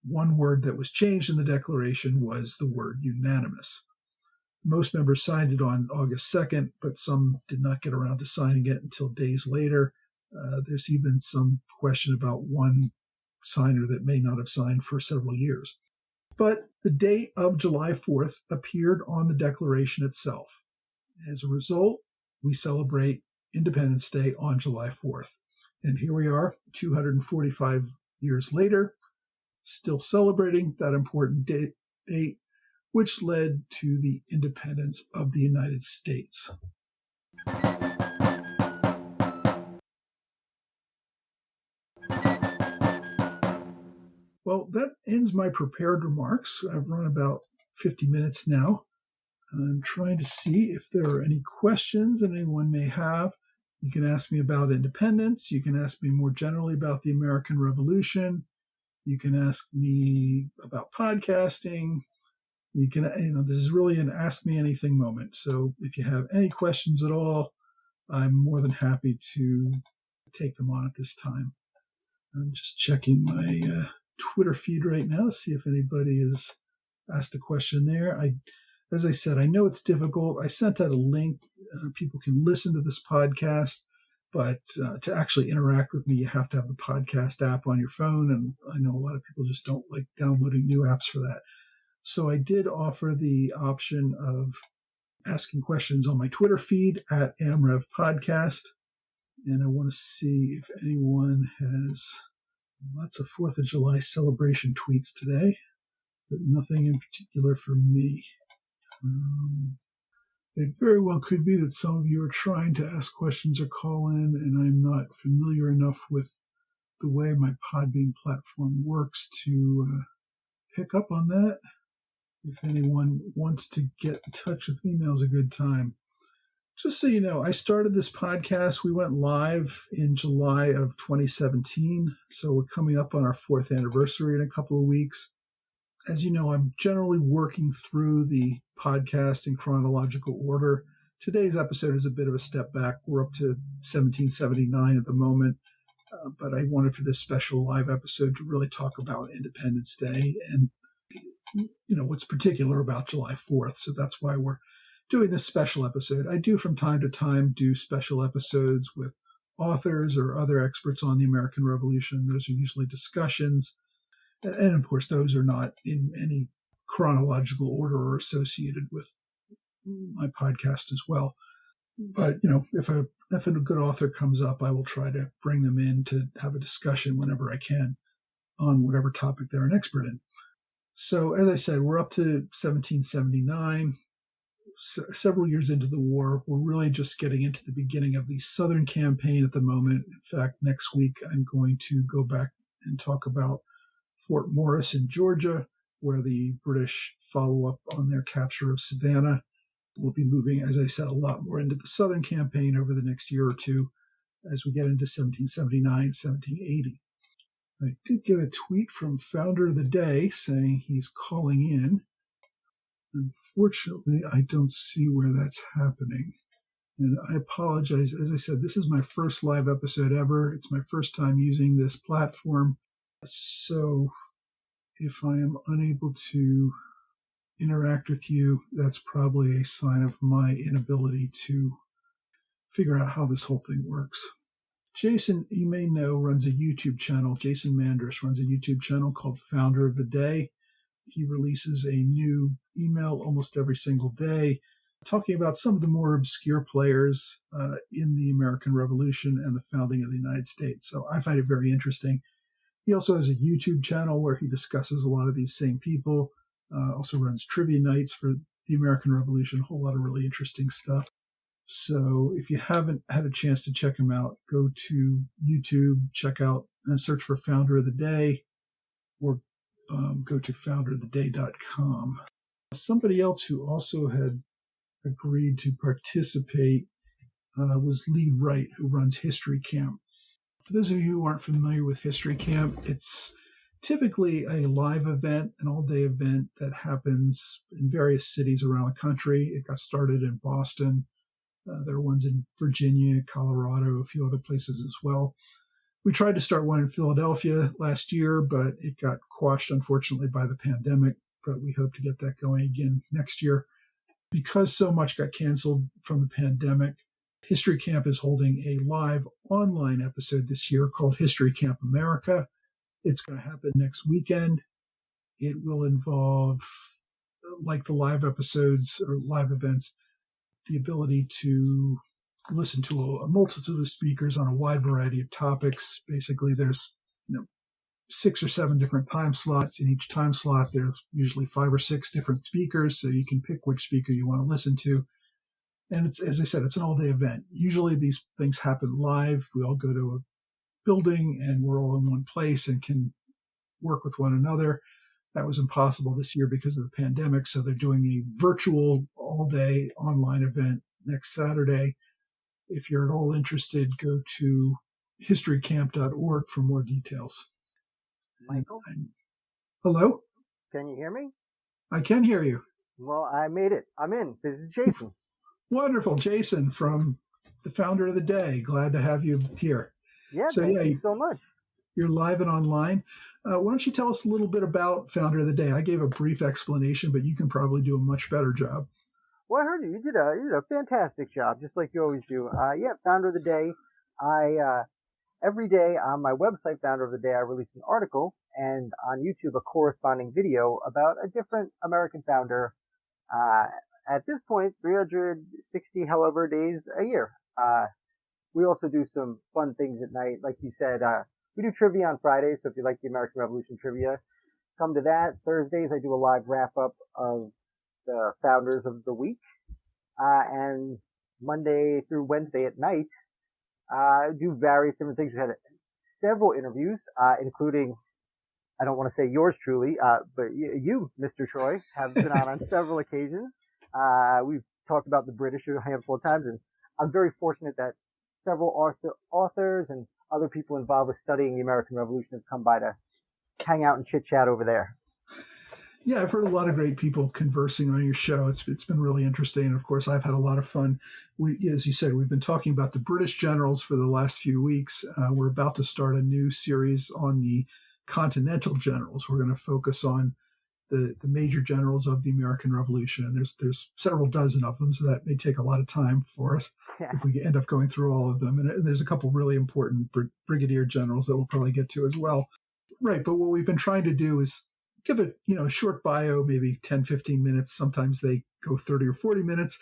B: one word that was changed in the Declaration was the word unanimous. Most members signed it on August 2nd, but some did not get around to signing it until days later. There's even some question about one signer that may not have signed for several years. But the date of July 4th appeared on the Declaration itself. As a result, we celebrate Independence Day on July 4th. And here we are, 245 years later, still celebrating that important date, which led to the independence of the United States. Well, that ends my prepared remarks. I've run about 50 minutes now. I'm trying to see if there are any questions that anyone may have. You can ask me about independence. You can ask me more generally about the American Revolution. You can ask me about podcasting. You can, this is really an ask me anything moment. So if you have any questions at all, I'm more than happy to take them on at this time. I'm just checking my Twitter feed right now to see if anybody has asked a question there. As I said, I know it's difficult. I sent out a link. People can listen to this podcast, but to actually interact with me, you have to have the podcast app on your phone. And I know a lot of people just don't like downloading new apps for that. So I did offer the option of asking questions on my Twitter feed at AmRev Podcast. And I want to see if anyone has lots of 4th of July celebration tweets today, but nothing in particular for me. It very well could be that some of you are trying to ask questions or call in, and I'm not familiar enough with the way my Podbean platform works to pick up on that. If anyone wants to get in touch with me, now's a good time. Just so you know, I started this podcast. We went live in July of 2017, so we're coming up on our 4th anniversary in a couple of weeks. As you know, I'm generally working through the podcast in chronological order. Today's episode is a bit of a step back. We're up to 1779 at the moment, but I wanted for this special live episode to really talk about Independence Day and what's particular about July 4th. So that's why we're doing this special episode. I do from time to time do special episodes with authors or other experts on the American Revolution. Those are usually discussions. And of course, those are not in any chronological order or associated with my podcast as well. But, if a good author comes up, I will try to bring them in to have a discussion whenever I can on whatever topic they're an expert in. So, as I said, we're up to 1779, several years into the war. We're really just getting into the beginning of the Southern campaign at the moment. In fact, next week, I'm going to go back and talk about Fort Morris in Georgia, where the British follow up on their capture of Savannah. We'll be moving, as I said, a lot more into the Southern campaign over the next year or two as we get into 1779, 1780. I did get a tweet from Founder of the Day saying he's calling in. Unfortunately, I don't see where that's happening. And I apologize. As I said, this is my first live episode ever. It's my first time using this platform. So if I am unable to interact with you, that's probably a sign of my inability to figure out how this whole thing works. Jason, you may know, runs a YouTube channel. Jason Mandris runs a YouTube channel called Founder of the Day. He releases a new email almost every single day talking about some of the more obscure players in the American Revolution and the founding of the United States. So I find it very interesting. He also has a YouTube channel where he discusses a lot of these same people, also runs trivia nights for the American Revolution, a whole lot of really interesting stuff. So if you haven't had a chance to check him out, go to YouTube, check out and search for Founder of the Day, or go to founderoftheday.com. Somebody else who also had agreed to participate was Lee Wright, who runs History Camp. For those of you who aren't familiar with History Camp, it's typically a live event, an all-day event that happens in various cities around the country. It got started in Boston. There are ones in Virginia, Colorado, a few other places as well. We tried to start one in Philadelphia last year, but it got quashed, unfortunately, by the pandemic. But we hope to get that going again next year. Because so much got canceled from the pandemic, History Camp is holding a live online episode this year called History Camp America. It's going to happen next weekend. It will involve, like the live episodes or live events, the ability to listen to a multitude of speakers on a wide variety of topics. Basically, there's 6 or 7 different time slots. In each time slot, there's usually 5 or 6 different speakers, so you can pick which speaker you want to listen to. And it's, as I said, it's an all-day event. Usually these things happen live. We all go to a building and we're all in one place and can work with one another. That was impossible this year because of the pandemic, so they're doing a virtual all-day online event next Saturday. If you're at all interested, go to historycamp.org for more details.
C: Michael?
B: Hello?
C: Can you hear me?
B: I can hear you.
C: Well, I made it. I'm in. This is Jason.
B: Wonderful. Jason from the Founder of the Day. Glad to have you here.
C: Yeah, thank you so much.
B: You're live and online. Why don't you tell us a little bit about Founder of the Day? I gave a brief explanation, but you can probably do a much better job.
C: Well, I heard you. You did a fantastic job, just like you always do. Founder of the Day. Every day on my website, Founder of the Day, I release an article, and on YouTube, a corresponding video about a different American founder. At this point, 360 however days a year. We also do some fun things at night. Like you said, we do trivia on Fridays, so if you like the American Revolution trivia, come to that. Thursdays, I do a live wrap-up of the founders of the week. And Monday through Wednesday at night, do various different things. We had several interviews, including, I don't want to say yours truly, but you, Mr. Troy, have been on several occasions. We've talked about the British a handful of times, and I'm very fortunate that several authors and other people involved with studying the American Revolution have come by to hang out and chit-chat over there.
B: Yeah, I've heard a lot of great people conversing on your show. It's been really interesting. And of course, I've had a lot of fun. As you said, we've been talking about the British generals for the last few weeks. We're about to start a new series on the Continental generals. We're going to focus on the major generals of the American Revolution. And there's several dozen of them, so that may take a lot of time for us if we end up going through all of them. And there's a couple really important brigadier generals that we'll probably get to as well. Right, but what we've been trying to do is give it, a short bio, maybe 10, 15 minutes. Sometimes they go 30 or 40 minutes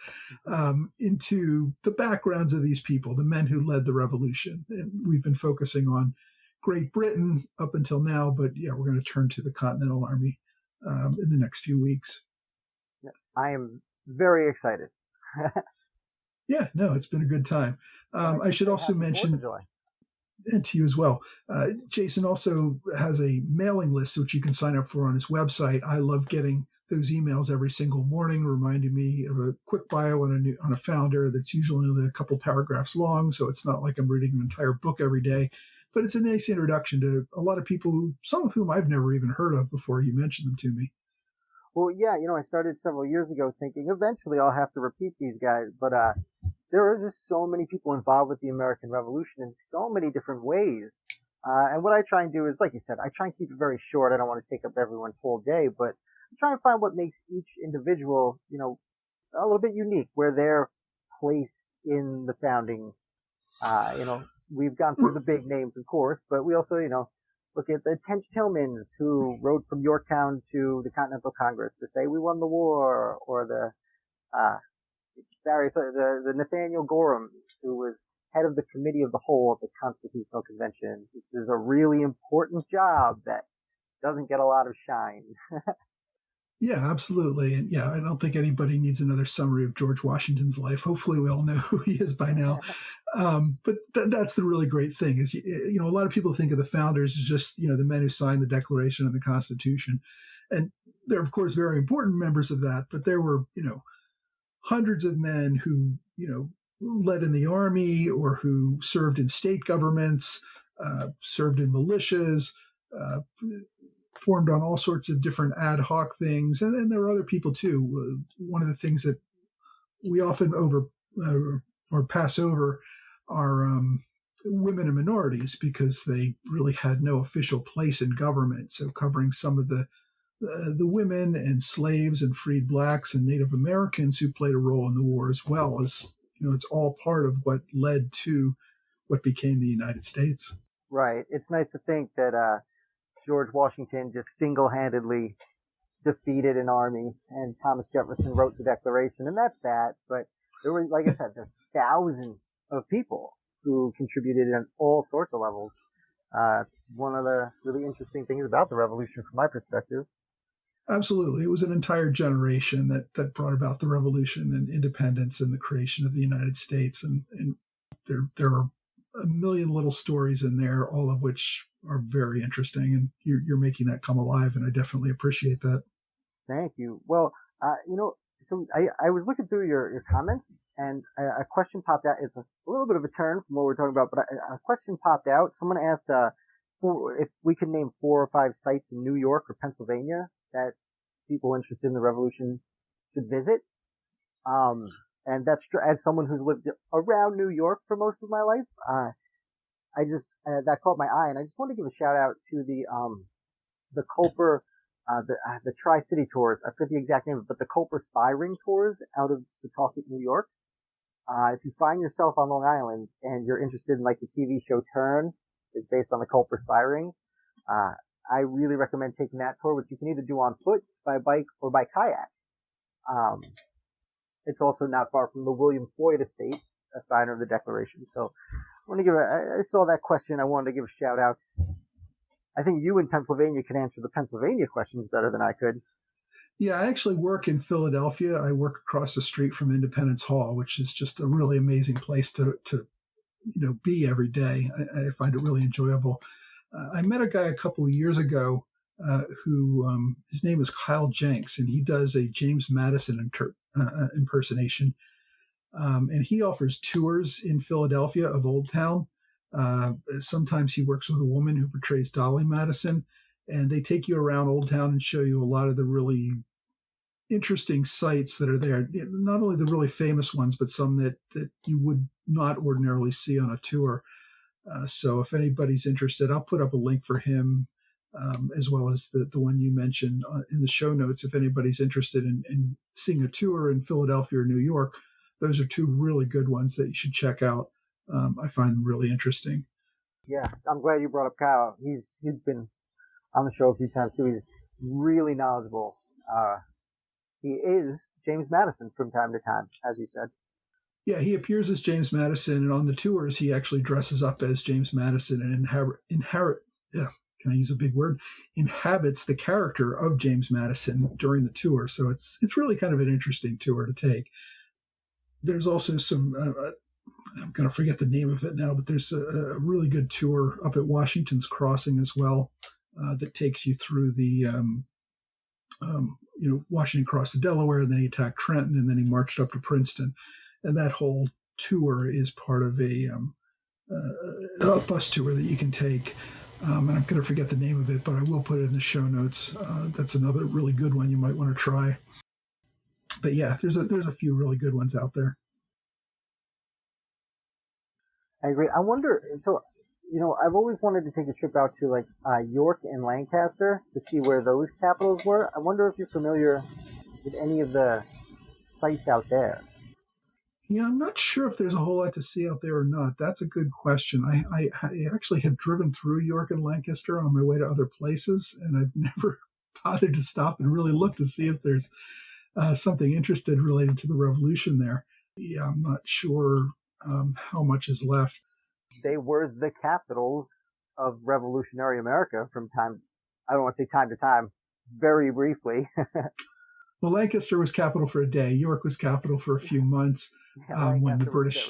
B: into the backgrounds of these people, the men who led the revolution. And we've been focusing on Great Britain up until now, but we're going to turn to the Continental Army in the next few weeks.
C: I am very excited.
B: Yeah, no, it's been a good time. I should also mention, and to you as well, Jason also has a mailing list which you can sign up for on his website. I love getting those emails every single morning, reminding me of a quick bio on a founder that's usually only a couple paragraphs long, so it's not like I'm reading an entire book every day. But it's a nice introduction to a lot of people, some of whom I've never even heard of before you mentioned them to me.
C: Well, yeah, I started several years ago thinking eventually I'll have to repeat these guys, but there are just so many people involved with the American Revolution in so many different ways. And what I try and do is, like you said, I try and keep it very short. I don't want to take up everyone's whole day, but I try and find what makes each individual, a little bit unique, where their place in the founding, we've gone through the big names, of course, but we also, look at the Tench Tillmans, who rode from Yorktown to the Continental Congress to say we won the war, or the Nathaniel Gorham, who was head of the Committee of the Whole of the Constitutional Convention, which is a really important job that doesn't get a lot of shine.
B: Yeah, absolutely. And I don't think anybody needs another summary of George Washington's life. Hopefully we all know who he is by now. But that's the really great thing is, a lot of people think of the founders as just, the men who signed the Declaration and the Constitution. And they're, of course, very important members of that. But there were, hundreds of men who, led in the army or who served in state governments, served in militias, formed on all sorts of different ad hoc things. And there are other people too. One of the things that we often pass over are women and minorities, because they really had no official place in government. So covering some of the women and slaves and freed blacks and Native Americans who played a role in the war, as well as, it's all part of what led to what became the United States.
C: Right. It's nice to think that George Washington just single-handedly defeated an army, and Thomas Jefferson wrote the Declaration, and that's that. But there were, like I said, there's thousands of people who contributed in all sorts of levels. It's one of the really interesting things about the Revolution from my perspective.
B: Absolutely. It was an entire generation that brought about the revolution and independence and the creation of the United States. And there are a million little stories in there, all of which are very interesting, and you're making that come alive, and I definitely appreciate that.
C: Thank you. Well, so I was looking through your comments, and a question popped out. It's a little bit of a turn from what we're talking about, but a question popped out. Someone asked if we could name 4 or 5 sites in New York or Pennsylvania that people interested in the Revolution should visit. And that's as someone who's lived around New York for most of my life, I just that caught my eye, and I just want to give a shout out to the Culper. The Tri-City Tours, I forget the exact name, but the Culper Spy Ring Tours out of Setauket, New York. If you find yourself on Long Island and you're interested in like the TV show Turn is based on the Culper Spy Ring, I really recommend taking that tour, which you can either do on foot, by bike, or by kayak. It's also not far from the William Floyd Estate, a signer of the Declaration. So I saw that question. I wanted to give a shout out. I think you in Pennsylvania can answer the Pennsylvania questions better than I could.
B: Yeah, I actually work in Philadelphia. I work across the street from Independence Hall, which is just a really amazing place to be every day. I find it really enjoyable. I met a guy a couple of years ago who his name is Kyle Jenks, and he does a James Madison impersonation. And he offers tours in Philadelphia of Old Town. Sometimes he works with a woman who portrays Dolley Madison, and they take you around Old Town and show you a lot of the really interesting sites that are there. Not only the really famous ones, but some that you would not ordinarily see on a tour. So if anybody's interested, I'll put up a link for him, as well as the one you mentioned in the show notes. If anybody's interested in seeing a tour in Philadelphia or New York, those are 2 really good ones that you should check out. I find them really interesting.
C: Yeah, I'm glad you brought up Kyle. He's been on the show a few times too. He's really knowledgeable. He is James Madison from time to time, as you said.
B: Yeah, he appears as James Madison, and on the tours he actually dresses up as James Madison and inhabits the character of James Madison during the tour. So it's really kind of an interesting tour to take. There's also some I'm going to forget the name of it now, but there's a really good tour up at Washington's Crossing as well, that takes you through the Washington crossed to Delaware, and then he attacked Trenton, and then he marched up to Princeton. And that whole tour is part of a bus tour that you can take. And I'm going to forget the name of it, but I will put it in the show notes. That's another really good one you might want to try. But yeah, there's a few really good ones out there.
C: I agree. I wonder, so, I've always wanted to take a trip out to like York and Lancaster to see where those capitals were. I wonder if you're familiar with any of the sites out there.
B: Yeah, I'm not sure if there's a whole lot to see out there or not. That's a good question. I actually have driven through York and Lancaster on my way to other places, and I've never bothered to stop and really look to see if there's something interested related to the Revolution there. Yeah, I'm not sure how much is left.
C: They were the capitals of revolutionary America from time, I don't want to say time to time, very briefly.
B: Well, Lancaster was capital for a day. York was capital for a few months, when the British,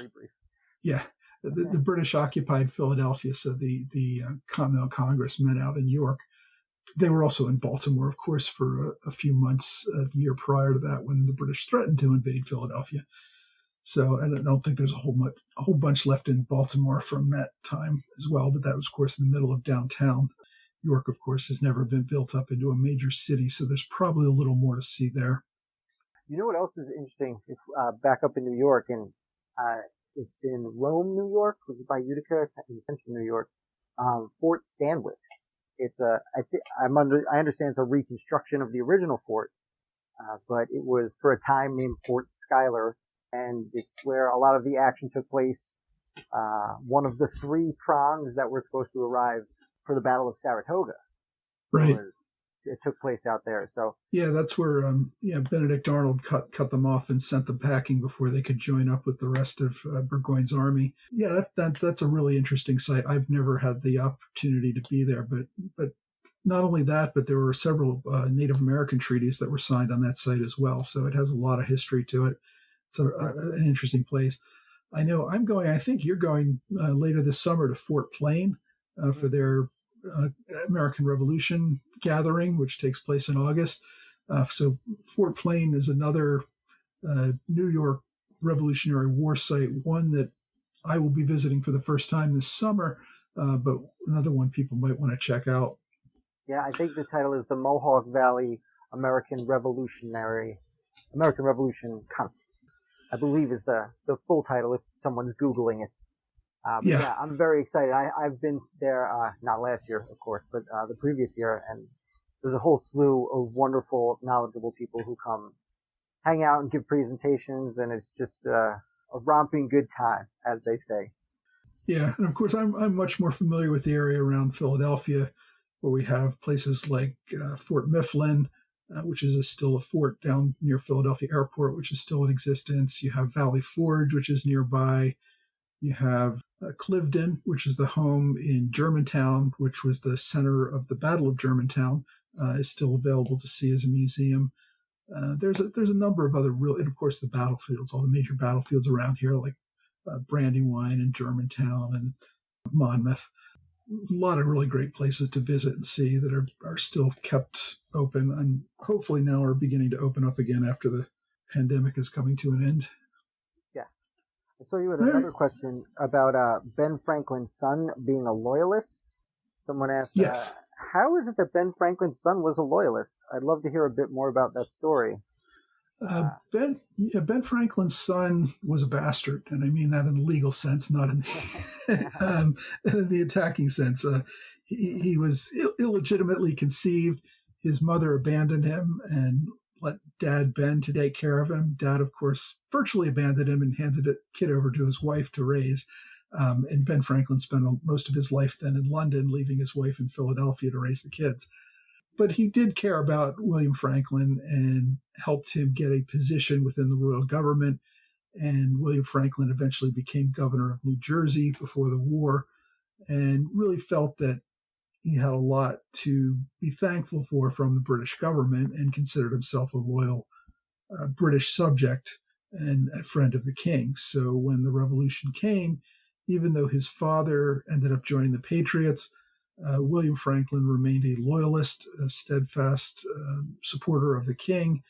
B: the British occupied Philadelphia. So the Continental Congress met out in York. They were also in Baltimore, of course, for a few months the year prior to that, when the British threatened to invade Philadelphia. So I don't think there's a whole bunch left in Baltimore from that time as well. But that was, of course, in the middle of downtown. York, of course, has never been built up into a major city, so there's probably a little more to see there.
C: You know what else is interesting? If, back up in New York, and it's in Rome, New York, which is by Utica, in central New York. Fort Stanwix. It's I understand it's a reconstruction of the original fort, but it was for a time named Fort Schuyler, and it's where a lot of the action took place. One of the 3 prongs that were supposed to arrive for the Battle of Saratoga.
B: Right.
C: It took place out there. So
B: yeah, that's where Benedict Arnold cut them off and sent them packing before they could join up with the rest of Burgoyne's army. Yeah, that's a really interesting site. I've never had the opportunity to be there, but not only that, but there were several Native American treaties that were signed on that site as well. So it has a lot of history to it. It's an interesting place. I know I'm going. I think you're going later this summer to Fort Plain for their American Revolution gathering, which takes place in August. So Fort Plain is another New York Revolutionary War site, one that I will be visiting for the first time this summer, but another one people might want to check out.
C: Yeah, I think the title is the Mohawk Valley American Revolution Conference, I believe is the full title if someone's Googling it. Yeah, I'm very excited. I've been there, not last year, of course, but the previous year, and there's a whole slew of wonderful, knowledgeable people who come hang out and give presentations, and it's just a romping good time, as they say.
B: Yeah, and of course, I'm much more familiar with the area around Philadelphia, where we have places like Fort Mifflin, which is still a fort down near Philadelphia Airport, which is still in existence. You have Valley Forge, which is nearby. You have Cliveden, which is the home in Germantown, which was the center of the Battle of Germantown, is still available to see as a museum. There's a number of other and of course the battlefields, all the major battlefields around here, like Brandywine and Germantown and Monmouth. A lot of really great places to visit and see that are still kept open and hopefully now are beginning to open up again after the pandemic is coming to an end.
C: Yeah. So you had another question about Ben Franklin's son being a loyalist. Someone asked,
B: yes.
C: How is it that Ben Franklin's son was a loyalist? I'd love to hear a bit more about that story.
B: Ben Franklin's son was a bastard, and I mean that in the legal sense, not in in the attacking sense. He was illegitimately conceived. His mother abandoned him and let Dad Ben to take care of him. Dad, of course, virtually abandoned him and handed the kid over to his wife to raise. And Ben Franklin spent most of his life then in London, leaving his wife in Philadelphia to raise the kids. But he did care about William Franklin and helped him get a position within the royal government. And William Franklin eventually became governor of New Jersey before the war and really felt that he had a lot to be thankful for from the British government and considered himself a loyal British subject and a friend of the king. So when the revolution came, even though his father ended up joining the Patriots, William Franklin remained a loyalist, a steadfast supporter of the king,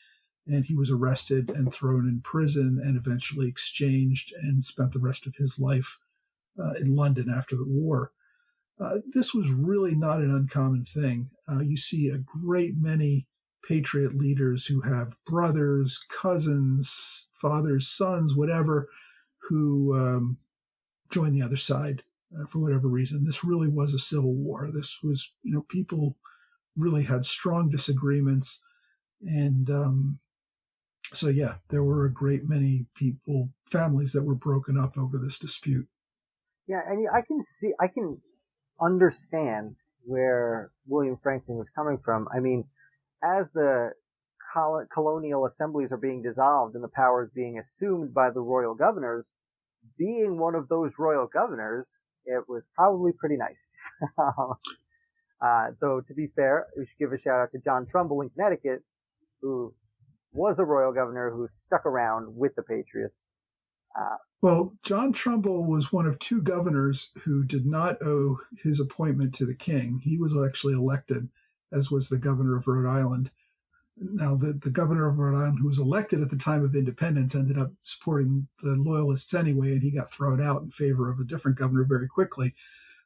B: and he was arrested and thrown in prison and eventually exchanged and spent the rest of his life in London after the war. This was really not an uncommon thing. You see a great many Patriot leaders who have brothers, cousins, fathers, sons, whatever, who join the other side. For whatever reason. This really was a civil war. This was, people really had strong disagreements. And so, yeah, there were a great many families that were broken up over this dispute.
C: Yeah, and I can understand where William Franklin was coming from. I mean, as the colonial assemblies are being dissolved and the powers being assumed by the royal governors, being one of those royal governors, it was probably pretty nice. Though, to be fair, we should give a shout out to John Trumbull in Connecticut, who was a royal governor who stuck around with the Patriots.
B: Well, John Trumbull was one of two governors who did not owe his appointment to the king. He was actually elected, as was the governor of Rhode Island. Now, the governor of Rhode Island, who was elected at the time of independence, ended up supporting the Loyalists anyway, and he got thrown out in favor of a different governor very quickly.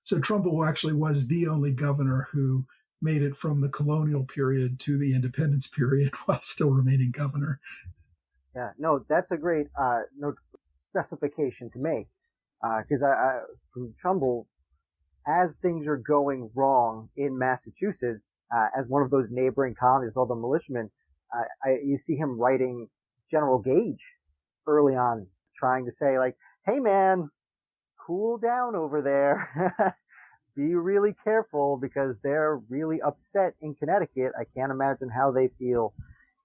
B: So Trumbull actually was the only governor who made it from the colonial period to the independence period while still remaining governor.
C: Yeah, no, that's a great specification to make, because from Trumbull, as things are going wrong in Massachusetts, as one of those neighboring colonies, all the militiamen, you see him writing General Gage early on, trying to say, like, hey, man, cool down over there. Be really careful because they're really upset in Connecticut. I can't imagine how they feel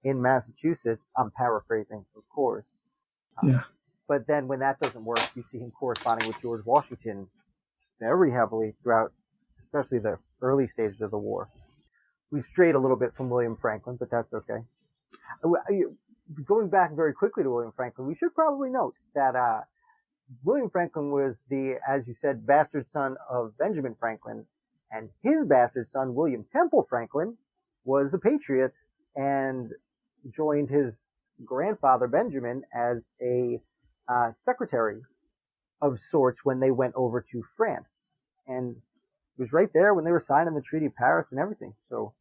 C: in Massachusetts. I'm paraphrasing, of course.
B: Yeah.
C: But then when that doesn't work, you see him corresponding with George Washington very heavily throughout, especially the early stages of the war. We've strayed a little bit from William Franklin, but that's okay. Going back very quickly to William Franklin, we should probably note that William Franklin was the, as you said, bastard son of Benjamin Franklin, and his bastard son, William Temple Franklin, was a patriot and joined his grandfather Benjamin as a secretary of sorts when they went over to France. And it was right there when they were signing the Treaty of Paris and everything. So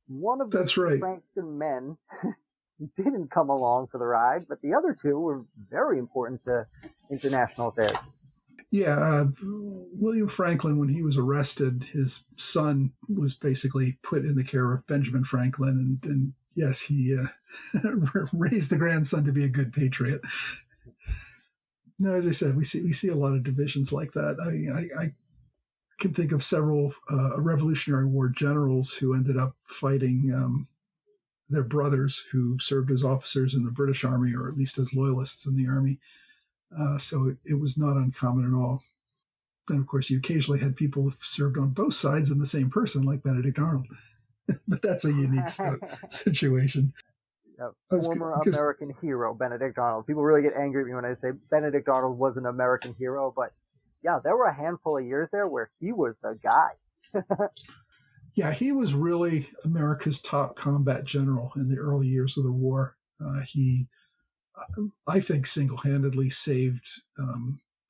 C: one of the
B: That's right.
C: Franklin men didn't come along for the ride, but the other two were very important to international affairs.
B: Yeah, William Franklin, when he was arrested, his son was basically put in the care of Benjamin Franklin, and yes, he raised the grandson to be a good patriot. No, as I said, we see a lot of divisions like that. I can think of several Revolutionary War generals who ended up fighting their brothers who served as officers in the British Army, or at least as loyalists in the Army. So it was not uncommon at all. And of course, you occasionally had people who served on both sides in the same person, like Benedict Arnold. But that's a unique situation.
C: Former American hero, Benedict Arnold. People really get angry at me when I say Benedict Arnold was an American hero, but yeah, there were a handful of years there where he was the guy.
B: Yeah, he was really America's top combat general in the early years of the war. He, I think, single-handedly saved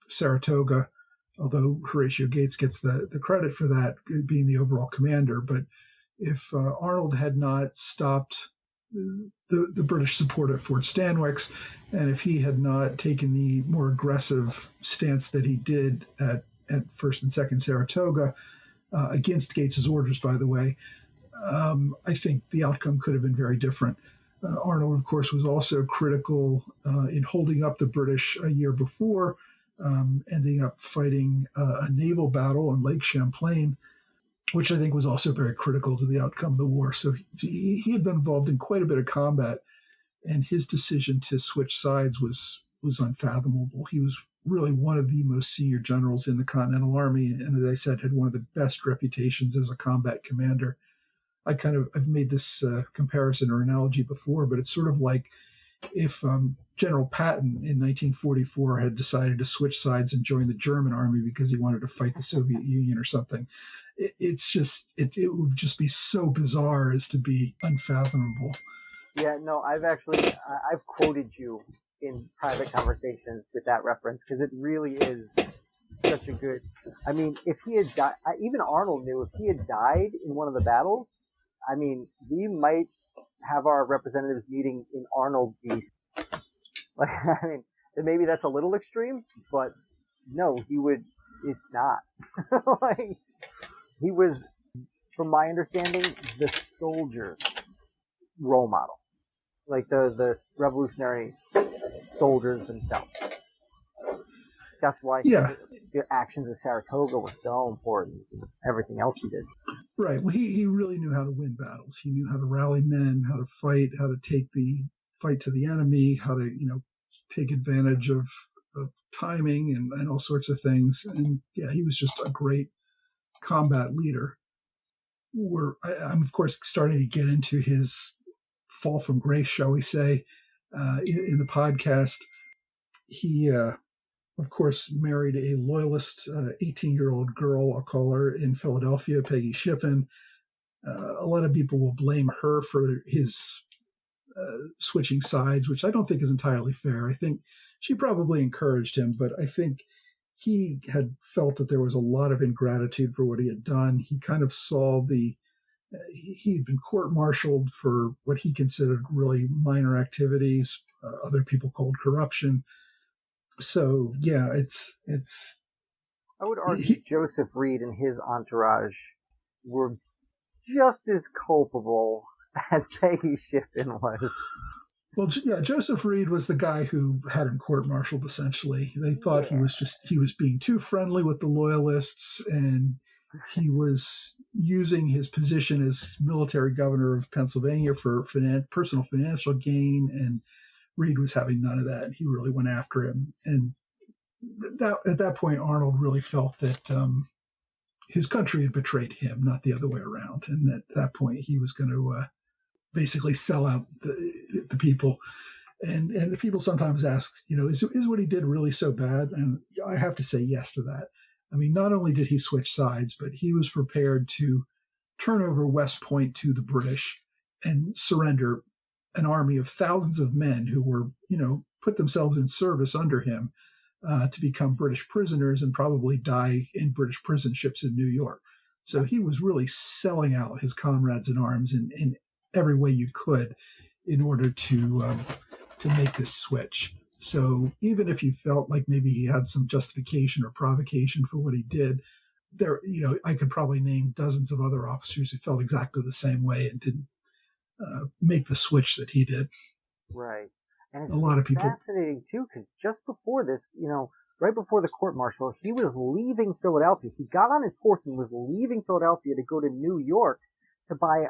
B: Saratoga, although Horatio Gates gets the credit for that, being the overall commander. But if Arnold had not stopped the British support at Fort Stanwix, and if he had not taken the more aggressive stance that he did at First and Second Saratoga, against Gates's orders, by the way, I think the outcome could have been very different. Arnold, of course, was also critical in holding up the British a year before, ending up fighting a naval battle on Lake Champlain, which I think was also very critical to the outcome of the war. So he had been involved in quite a bit of combat, and his decision to switch sides was unfathomable. He was really one of the most senior generals in the Continental Army, and as I said, had one of the best reputations as a combat commander. I've made this comparison or analogy before, but it's sort of like if General Patton in 1944 had decided to switch sides and join the German army because he wanted to fight the Soviet Union or something. It would just be so bizarre as to be unfathomable.
C: Yeah, no, I've quoted you in private conversations with that reference because it really is such a good. I mean, if he had died, even Arnold knew if he had died in one of the battles, I mean, we might have our representatives meeting in Arnold, D.C. Like, I mean, maybe that's a little extreme, but no, he would. It's not. Like, he was, from my understanding, the soldiers' role model, like the revolutionary soldiers themselves. That's why the actions of Saratoga were so important. Everything else he did.
B: Right. Well, he really knew how to win battles. He knew how to rally men, how to fight, how to take the fight to the enemy, how to take advantage of timing and all sorts of things. And yeah, he was just a great combat leader. I'm of course starting to get into his fall from grace, shall we say, in the podcast. He, of course, married a loyalist 18-year-old girl, I'll call her, in Philadelphia, Peggy Shippen. A lot of people will blame her for his switching sides, which I don't think is entirely fair. I think she probably encouraged him, but I think he had felt that there was a lot of ingratitude for what he had done. He kind of saw he had been court-martialed for what he considered really minor activities, other people called corruption. So yeah, it's.
C: I would argue Joseph Reed and his entourage were just as culpable as Peggy Shippen was.
B: Well, yeah, Joseph Reed was the guy who had him court-martialed. Essentially, they thought he was being too friendly with the loyalists, and he was using his position as military governor of Pennsylvania for personal financial gain, and Reed was having none of that. He really went after him. And at that point, Arnold really felt that his country had betrayed him, not the other way around. And at that point, he was going to basically sell out the people. And people sometimes ask, is what he did really so bad? And I have to say yes to that. I mean, not only did he switch sides, but he was prepared to turn over West Point to the British and surrender an army of thousands of men who were, put themselves in service under him to become British prisoners and probably die in British prison ships in New York. So he was really selling out his comrades in arms in every way you could in order to make this switch. So even if you felt like maybe he had some justification or provocation for what he did, there, I could probably name dozens of other officers who felt exactly the same way and didn't make the switch that he did.
C: Right. And it's
B: a lot of people
C: fascinating too, because just before this, right before the court-martial, he was leaving Philadelphia. He got on his horse and was leaving Philadelphia to go to New York to buy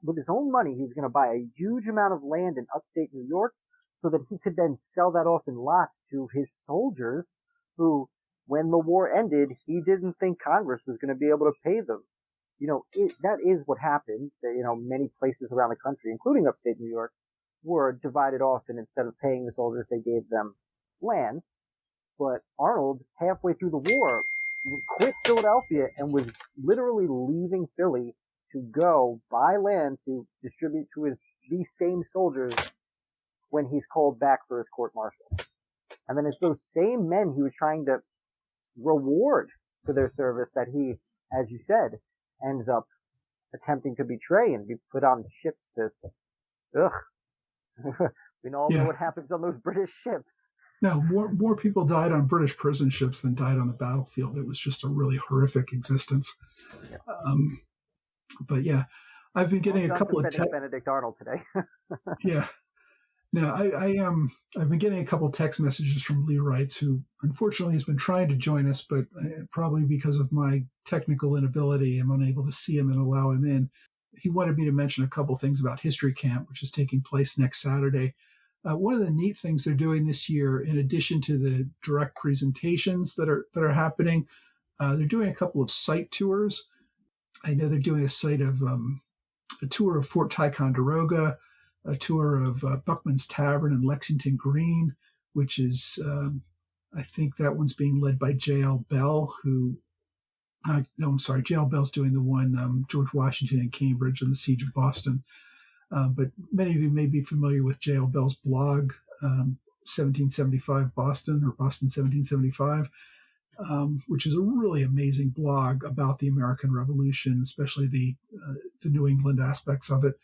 C: with his own money, he was going to buy a huge amount of land in upstate New York so that he could then sell that off in lots to his soldiers who, when the war ended, he didn't think Congress was going to be able to pay them. That is what happened. Many places around the country, including upstate New York, were divided off, and instead of paying the soldiers, they gave them land. But Arnold, halfway through the war, quit Philadelphia and was literally leaving Philly to go buy land to distribute to these same soldiers when he's called back for his court-martial. And then it's those same men he was trying to reward for their service that he, as you said, ends up attempting to betray and be put on ships to... We all know what happens on those British ships.
B: No, more people died on British prison ships than died on the battlefield. It was just a really horrific existence.
C: Yeah.
B: But yeah, I've been getting a couple of
C: Benedict Arnold today.
B: Yeah. No, I've been getting a couple of text messages from Lee Wrights, who unfortunately has been trying to join us, but probably because of my technical inability, I'm unable to see him and allow him in. He wanted me to mention a couple things about History Camp, which is taking place next Saturday. One of the neat things they're doing this year, in addition to the direct presentations that are happening, they're doing a couple of site tours. I know they're doing a tour of Fort Ticonderoga, a tour of Buckman's Tavern and Lexington Green, which is, I think that one's being led by J.L. Bell, J.L. Bell's doing the one, George Washington and Cambridge and the Siege of Boston. But many of you may be familiar with J.L. Bell's blog, 1775 Boston, or Boston 1775, which is a really amazing blog about the American Revolution, especially the New England aspects of it.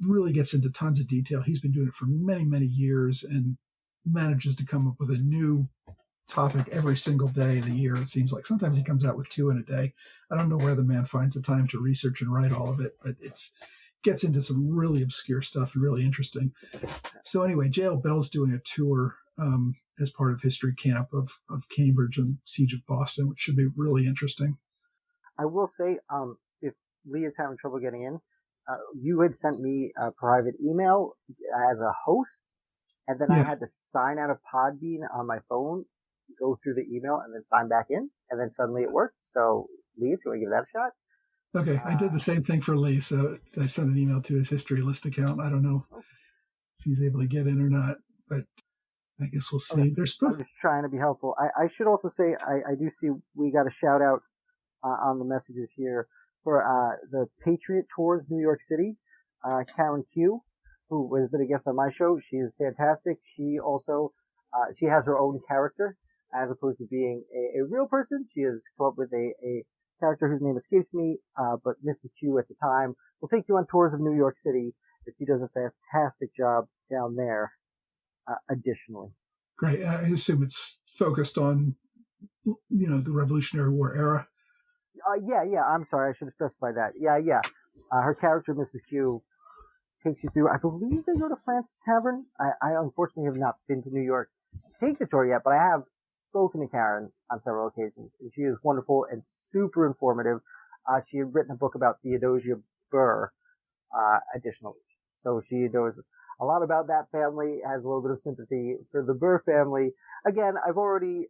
B: Really gets into tons of detail. He's been doing it for many, many years and manages to come up with a new topic every single day of the year. It seems like sometimes he comes out with 2 in a day. I don't know where the man finds the time to research and write all of it, but gets into some really obscure stuff and really interesting. So anyway, J.L. Bell's doing a tour as part of History Camp of Cambridge and Siege of Boston, which should be really interesting.
C: I will say, if Lee is having trouble getting in, you had sent me a private email as a host, and then I had to sign out of Podbean on my phone, go through the email, and then sign back in, and then suddenly it worked. So, Lee, if you want to give that a shot.
B: Okay, I did the same thing for Lee, so I sent an email to his History List account. I don't know if he's able to get in or not, but I guess we'll see.
C: Okay. I'm just trying to be helpful. I should also say I do see we got a shout out on the messages here for the Patriot Tours New York City, Karen Q, who has been a guest on my show. She is fantastic. She also she has her own character as opposed to being a real person. She has come up with a character whose name escapes me, but Mrs. Q at the time will take you on tours of New York City. And she does a fantastic job down there. Additionally,
B: great. I assume it's focused on, the Revolutionary War era.
C: Yeah. I'm sorry, I should have specified that. Yeah. Her character, Mrs. Q, takes you through. I believe they go to Francis Tavern. I unfortunately have not been to New York to take the tour yet, but I have spoken to Karen on several occasions. She is wonderful and super informative. She had written a book about Theodosia Burr, additionally. So she knows a lot about that family, has a little bit of sympathy for the Burr family. Again, I've already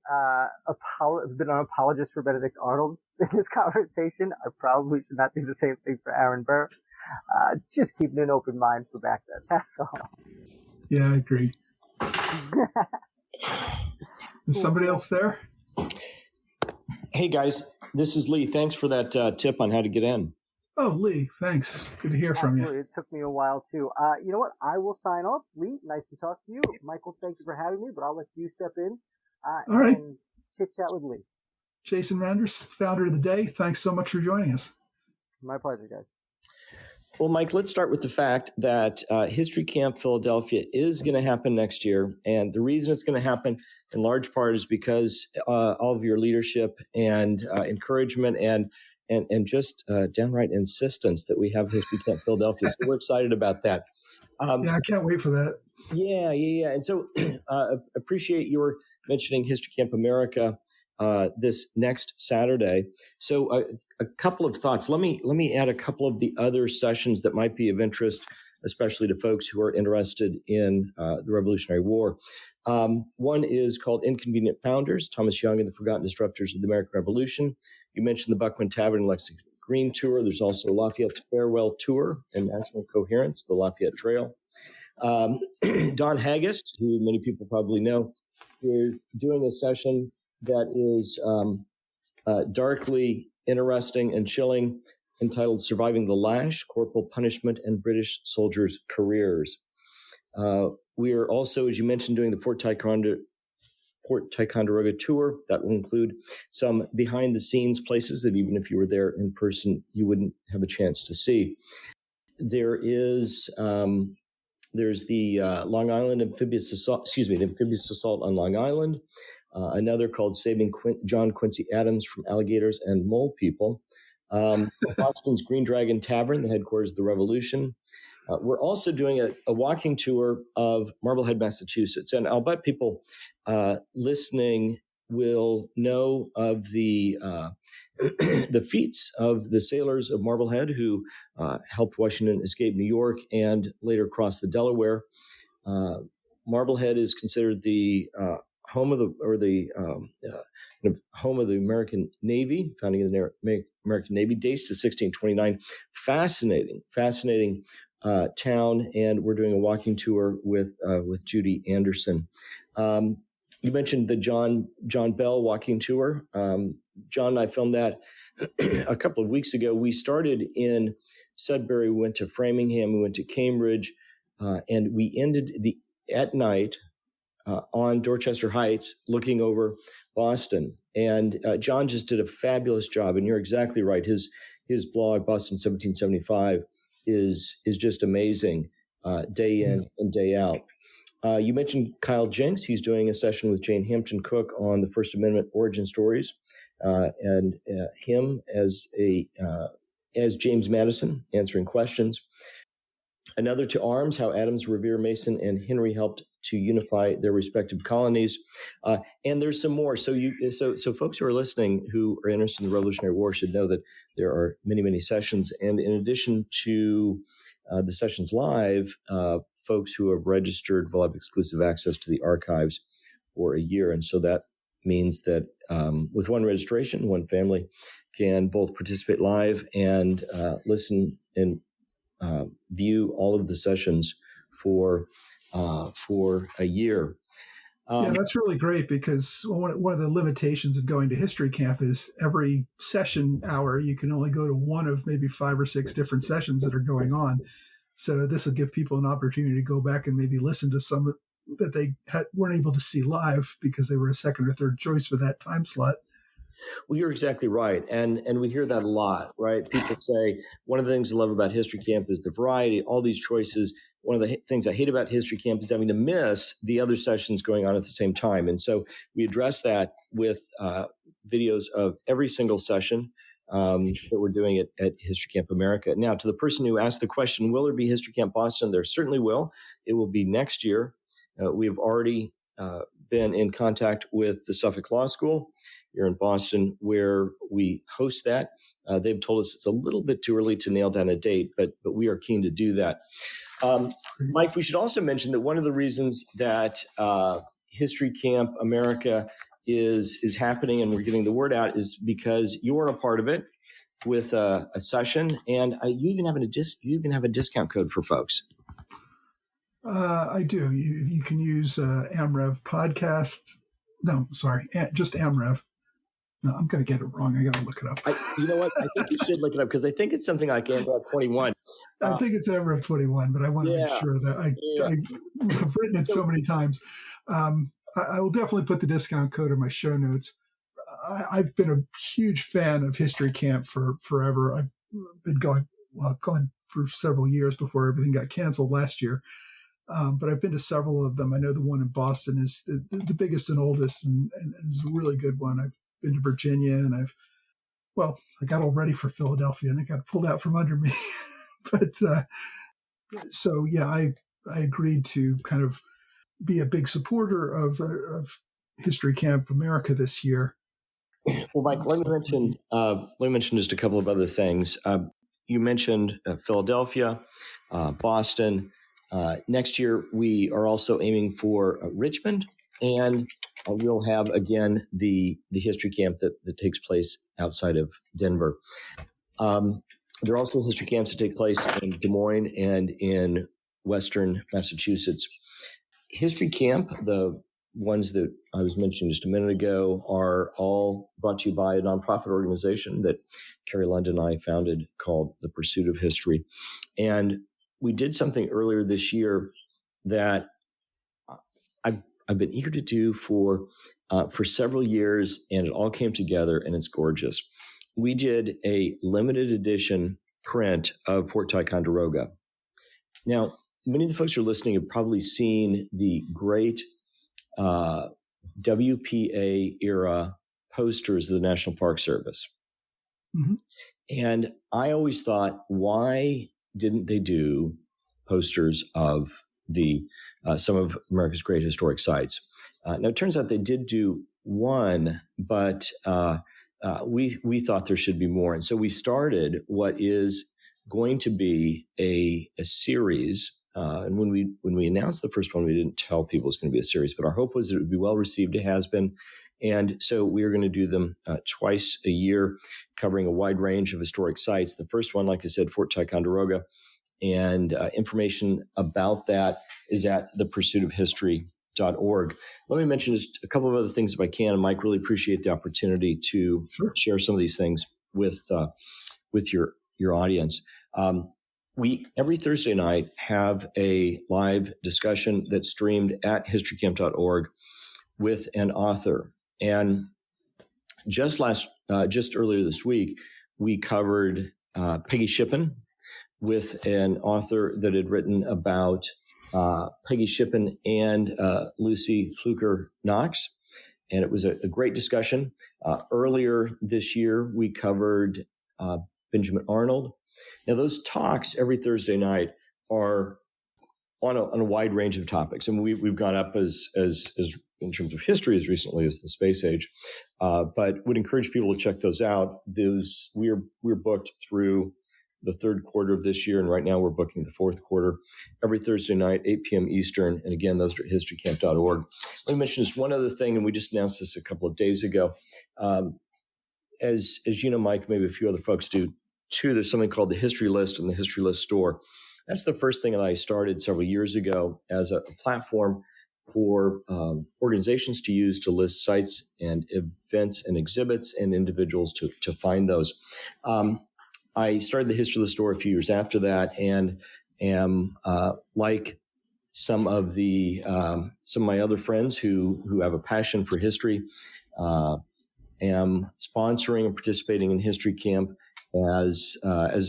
C: been an apologist for Benedict Arnold in this conversation. I probably should not do the same thing for Aaron Burr. Just keeping an open mind for back then. That's all.
B: Yeah, I agree. Is somebody else there?
D: Hey, guys. This is Lee. Thanks for that tip on how to get in.
B: Oh, Lee, thanks. Good to hear from you.
C: Absolutely. It took me a while, too. You know what? I will sign off. Lee, nice to talk to you. Michael, thank you for having me, but I'll let you step in
B: All right.
C: and chit-chat with Lee.
B: Jason Manders, founder of the day, thanks so much for joining us.
C: My pleasure, guys.
D: Well, Mike, let's start with the fact that History Camp Philadelphia is going to happen next year. And the reason it's going to happen in large part is because all of your leadership and encouragement and just downright insistence that we have History Camp Philadelphia. So we're excited about that.
B: Yeah, I can't wait for that.
D: Yeah. And so appreciate your mentioning History Camp America this next Saturday. So a couple of thoughts. Let me add a couple of the other sessions that might be of interest, especially to folks who are interested in the Revolutionary War. One is called Inconvenient Founders, Thomas Young and the Forgotten Disruptors of the American Revolution. You mentioned the Buckman Tavern and Lexington Green Tour. There's also Lafayette's Farewell Tour and National Coherence, the Lafayette Trail. Don Haggist, who many people probably know, is doing a session that is darkly interesting and chilling, entitled Surviving the Lash, Corporal Punishment, and British Soldiers' Careers. We are also, as you mentioned, doing the Fort Ticonderoga tour. That will include some behind-the-scenes places that even if you were there in person, you wouldn't have a chance to see. There's the Long Island amphibious assault, the amphibious assault on Long Island. Another called Saving John Quincy Adams from Alligators and Mole People. Boston's Green Dragon Tavern, the headquarters of the Revolution. We're also doing a walking tour of Marblehead, Massachusetts. And I'll bet people listening will know of the the feats of the sailors of Marblehead who helped Washington escape New York and later cross the Delaware. Marblehead is considered the home of the American Navy, founding of the American Navy, dates to 1629. Fascinating town, and we're doing a walking tour with Judy Anderson. You mentioned the John Bell walking tour. John and I filmed that a couple of weeks ago. We started in Sudbury, we went to Framingham, we went to Cambridge, and we ended at night on Dorchester Heights, looking over Boston. And John just did a fabulous job. And you're exactly right. His blog, Boston 1775, is just amazing, day in and day out. You mentioned Kyle Jenks. He's doing a session with Jane Hampton Cook on the First Amendment origin stories, and him as James Madison answering questions. Another to arms, how Adams, Revere, Mason, and Henry helped to unify their respective colonies. And there's some more. So folks who are listening who are interested in the Revolutionary War should know that there are many, many sessions. And in addition to the sessions live, folks who have registered will have exclusive access to the archives for a year. And so that means that with one registration, one family can both participate live and listen and view all of the sessions for a year.
B: Yeah, that's really great because one of the limitations of going to history camp is every session hour, you can only go to one of maybe 5 or 6 different sessions that are going on. So this will give people an opportunity to go back and maybe listen to some that they weren't able to see live because they were a second or third choice for that time slot.
D: Well, you're exactly right. And we hear that a lot, right? People say one of the things I love about History Camp is the variety, all these choices. One of the things I hate about History Camp is having to miss the other sessions going on at the same time. And so we address that with videos of every single session that we're doing at History Camp America. Now, to the person who asked the question, will there be History Camp Boston? There certainly will. It will be next year. We have already been in contact with the Suffolk Law School here in Boston, where we host that. They've told us it's a little bit too early to nail down a date, but we are keen to do that. Mike, we should also mention that one of the reasons that History Camp America is happening and we're getting the word out is because you're a part of it with a session, and you even have a discount code for folks.
B: I do. You can use AmRev podcast. No, sorry, just AmRev. No, I'm going to get it wrong. I got to look it up.
D: You know what? I think you should look it up because I think it's something like AmRev 21.
B: I think it's AmRev 21, but I want to make sure that I've written it so many times. I will definitely put the discount code in my show notes. I've been a huge fan of History Camp for forever. I've been going for several years before everything got canceled last year. But I've been to several of them. I know the one in Boston is the biggest and oldest and is a really good one. I've been to Virginia and I got all ready for Philadelphia and it got pulled out from under me. But so yeah, I agreed to kind of be a big supporter of History Camp America this year.
D: Well, Mike, let me mention just a couple of other things. You mentioned Philadelphia, Boston. Next year, we are also aiming for Richmond, and we'll have, again, the history camp that takes place outside of Denver. There are also history camps that take place in Des Moines and in Western Massachusetts. History camp, the ones that I was mentioning just a minute ago, are all brought to you by a nonprofit organization that Carrie London and I founded called The Pursuit of History. And we did something earlier this year that I've been eager to do for several years, and it all came together, and it's gorgeous. We did a limited edition print of Fort Ticonderoga. Now, many of the folks who are listening have probably seen the great WPA era posters of the National Park Service. Mm-hmm. And I always thought, why didn't they do posters of the some of America's great historic sites? Now, it turns out they did do one, but we thought there should be more. And so we started what is going to be a series. And when we announced the first one, we didn't tell people it's going to be a series, but our hope was that it would be well received. It has been. And so we are going to do them twice a year, covering a wide range of historic sites. The first one, like I said, Fort Ticonderoga, and information about that is at thepursuitofhistory.org. Let me mention just a couple of other things if I can. And Mike, really appreciate the opportunity to share some of these things with your audience. We every Thursday night have a live discussion that's streamed at historycamp.org with an author. And just earlier this week, we covered Peggy Shippen with an author that had written about Peggy Shippen and Lucy Fluker Knox. And it was a great discussion. Earlier this year, we covered Benjamin Arnold. Now, those talks every Thursday night are on a wide range of topics. And we've gone up as in terms of history as recently as the space age, but would encourage people to check those out. We're booked through the third quarter of this year, and right now we're booking the fourth quarter every Thursday night, 8 p.m. Eastern. And again, those are at historycamp.org. Let me mention just one other thing, and we just announced this a couple of days ago. As you know, Mike, maybe a few other folks do too, there's something called the History List and the History List Store. That's the first thing that I started several years ago as a platform for organizations to use to list sites and events and exhibits and individuals to find those. I started the History List Store a few years after that, and am like some of my other friends who have a passion for history. Am sponsoring and participating in History Camp as a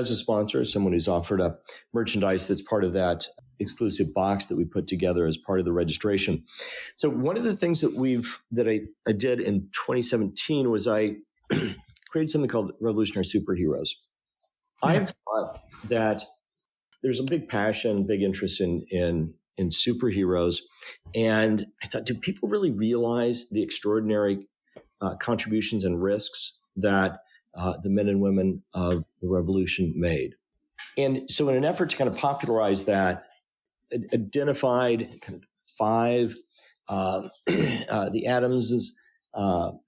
D: sponsor, as someone who's offered up merchandise that's part of that exclusive box that we put together as part of the registration. So one of the things that I did in 2017 was I created something called Revolutionary Superheroes. I've thought that there's a big passion, big interest in superheroes. And I thought, do people really realize the extraordinary contributions and risks that the men and women of the Revolution made? And so in an effort to kind of popularize that, identified kind of 5, the Adamses,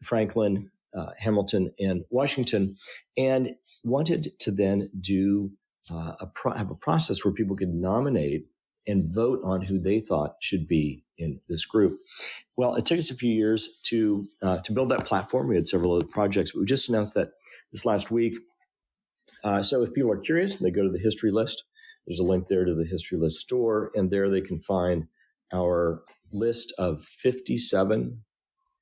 D: Franklin, Hamilton, and Washington, and wanted to then do have a process where people could nominate and vote on who they thought should be in this group. Well, it took us a few years to build that platform. We had several other projects, but we just announced that this last week. So if people are curious and they go to the history list, there's a link there to the history list store, and there they can find our list of 57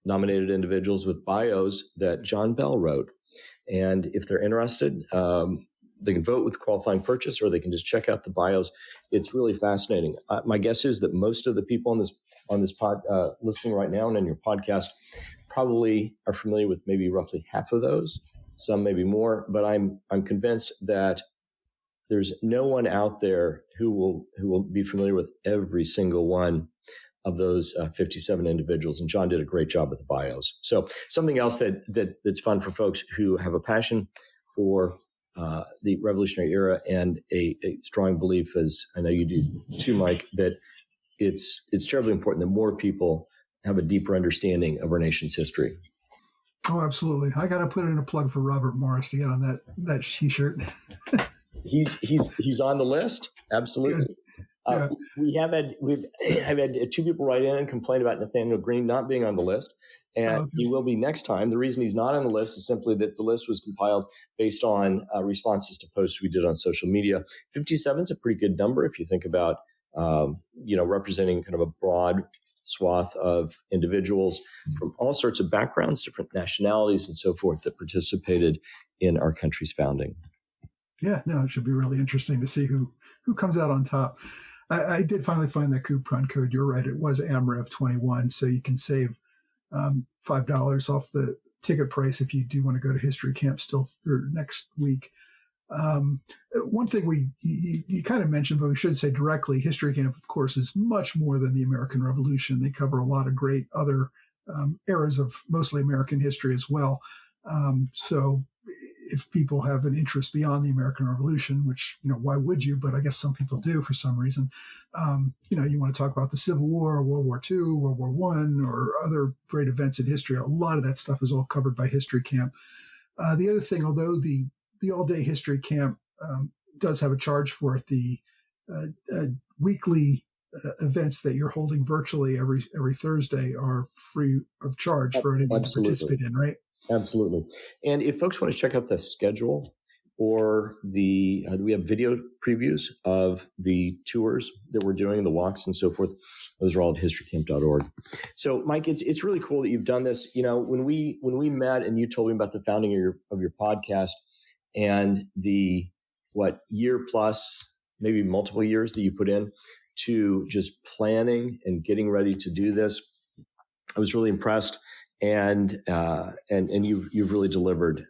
D: nominated individuals with bios that John Bell wrote. And if they're interested, they can vote with qualifying purchase, or they can just check out the bios. It's really fascinating. My guess is that most of the people on this pod listening right now and in your podcast probably are familiar with maybe roughly half of those. Some maybe more, but I'm convinced that there's no one out there who will be familiar with every single one of those 57 individuals. And John did a great job with the bios. So something else that's fun for folks who have a passion for the Revolutionary era and a strong belief, as I know you do too, Mike, that it's terribly important that more people have a deeper understanding of our nation's history.
B: Oh, absolutely. I got to put in a plug for Robert Morris to get on that T-shirt.
D: He's on the list. Absolutely.
B: Yeah.
D: I've had two people write in and complain about Nathaniel Green not being on the list, and he will be next time. The reason he's not on the list is simply that the list was compiled based on responses to posts we did on social media. 57 is a pretty good number if you think about representing kind of a broad swath of individuals from all sorts of backgrounds, different nationalities, and so forth that participated in our country's founding.
B: Yeah, no, it should be really interesting to see who comes out on top. I did finally find that coupon code. You're right. It was AMREV21. So you can save $5 off the ticket price if you do want to go to History Camp still for next week. One thing you kind of mentioned, but we should say directly, History Camp, of course, is much more than the American Revolution. They cover a lot of great other eras of mostly American history as well. So if people have an interest beyond the American Revolution, which, why would you? But I guess some people do for some reason. You want to talk about the Civil War, World War II, World War I, or other great events in history. A lot of that stuff is all covered by History Camp. The other thing, although the all-day History Camp does have a charge for it, the weekly events that you're holding virtually every Thursday are free of charge for anyone to participate in, right?
D: Absolutely. And if folks want to check out the schedule or we have video previews of the tours that we're doing, the walks and so forth, those are all at historycamp.org. So, Mike, it's really cool that you've done this. When we met and you told me about the founding of your podcast and the year plus, maybe multiple years that you put in to just planning and getting ready to do this, I was really impressed. And you've really delivered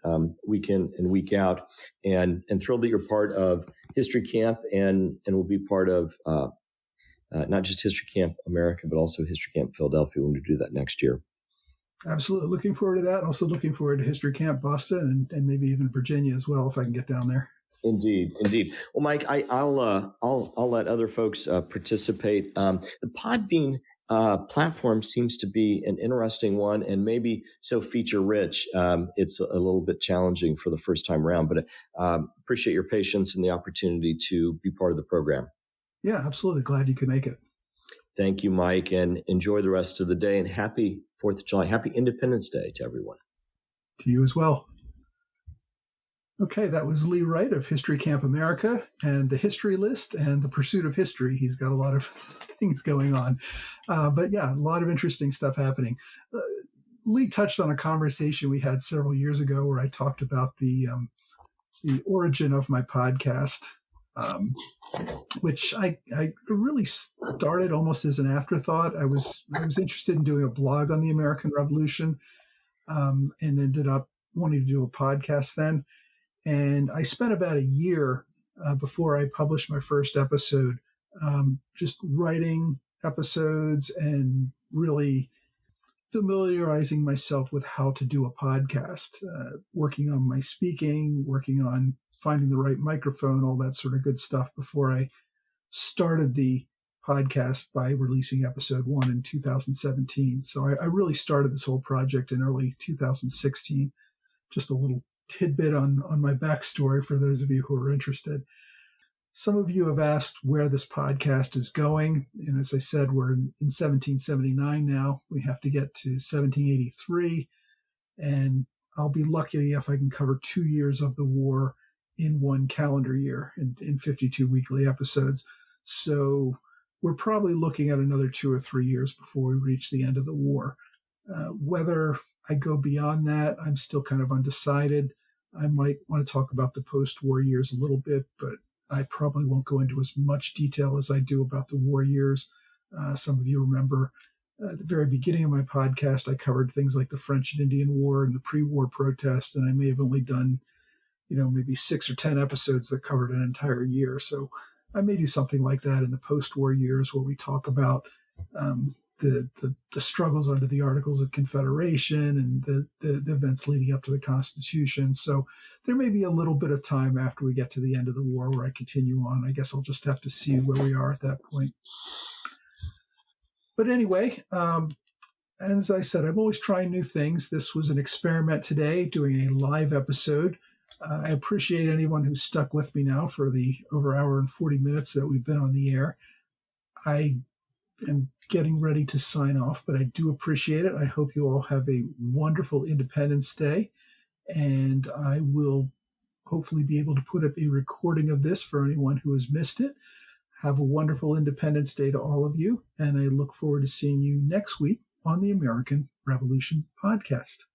D: week in and week out, and thrilled that you're part of History Camp and will be part of not just History Camp America, but also History Camp Philadelphia when we do that next year.
B: Absolutely, looking forward to that. Also looking forward to History Camp Boston and maybe even Virginia as well if I can get down there.
D: Indeed. Well, Mike, I'll let other folks participate. The Podbean platform seems to be an interesting one and maybe so feature rich. It's a little bit challenging for the first time around, but appreciate your patience and the opportunity to be part of the program.
B: Yeah, absolutely. Glad you could make it.
D: Thank you, Mike, and enjoy the rest of the day, and happy 4th of July. Happy Independence Day to everyone.
B: To you as well. Okay, that was Lee Wright of History Camp America and the History List and the Pursuit of History. He's got a lot of things going on. But yeah, a lot of interesting stuff happening. Lee touched on a conversation we had several years ago where I talked about the origin of my podcast, which I really started almost as an afterthought. I was interested in doing a blog on the American Revolution and ended up wanting to do a podcast then. And I spent about a year before I published my first episode just writing episodes and really familiarizing myself with how to do a podcast, working on my speaking, working on finding the right microphone, all that sort of good stuff before I started the podcast by releasing episode 1 in 2017. So I really started this whole project in early 2016. Just a little tidbit on my backstory for those of you who are interested. Some of you have asked where this podcast is going. And as I said, we're in 1779 now. We have to get to 1783. And I'll be lucky if I can cover 2 years of the war in one calendar year in 52 weekly episodes. So we're probably looking at another 2 or 3 years before we reach the end of the war. Whether I go beyond that, I'm still kind of undecided. I might want to talk about the post-war years a little bit, but I probably won't go into as much detail as I do about the war years. Some of you remember at the very beginning of my podcast, I covered things like the French and Indian War and the pre-war protests, and I may have only done, maybe 6 or 10 episodes that covered an entire year. So I may do something like that in the post-war years where we talk about the struggles under the Articles of Confederation and the events leading up to the Constitution. So there may be a little bit of time after we get to the end of the war where I continue on. I guess I'll just have to see where we are at that point. But anyway, as I said, I'm always trying new things. This was an experiment today, doing a live episode. I appreciate anyone who's stuck with me now for the over hour and 40 minutes that we've been on the air. I am getting ready to sign off, but I do appreciate it. I hope you all have a wonderful Independence Day, and I will hopefully be able to put up a recording of this for anyone who has missed it. Have a wonderful Independence Day to all of you, and I look forward to seeing you next week on the American Revolution podcast.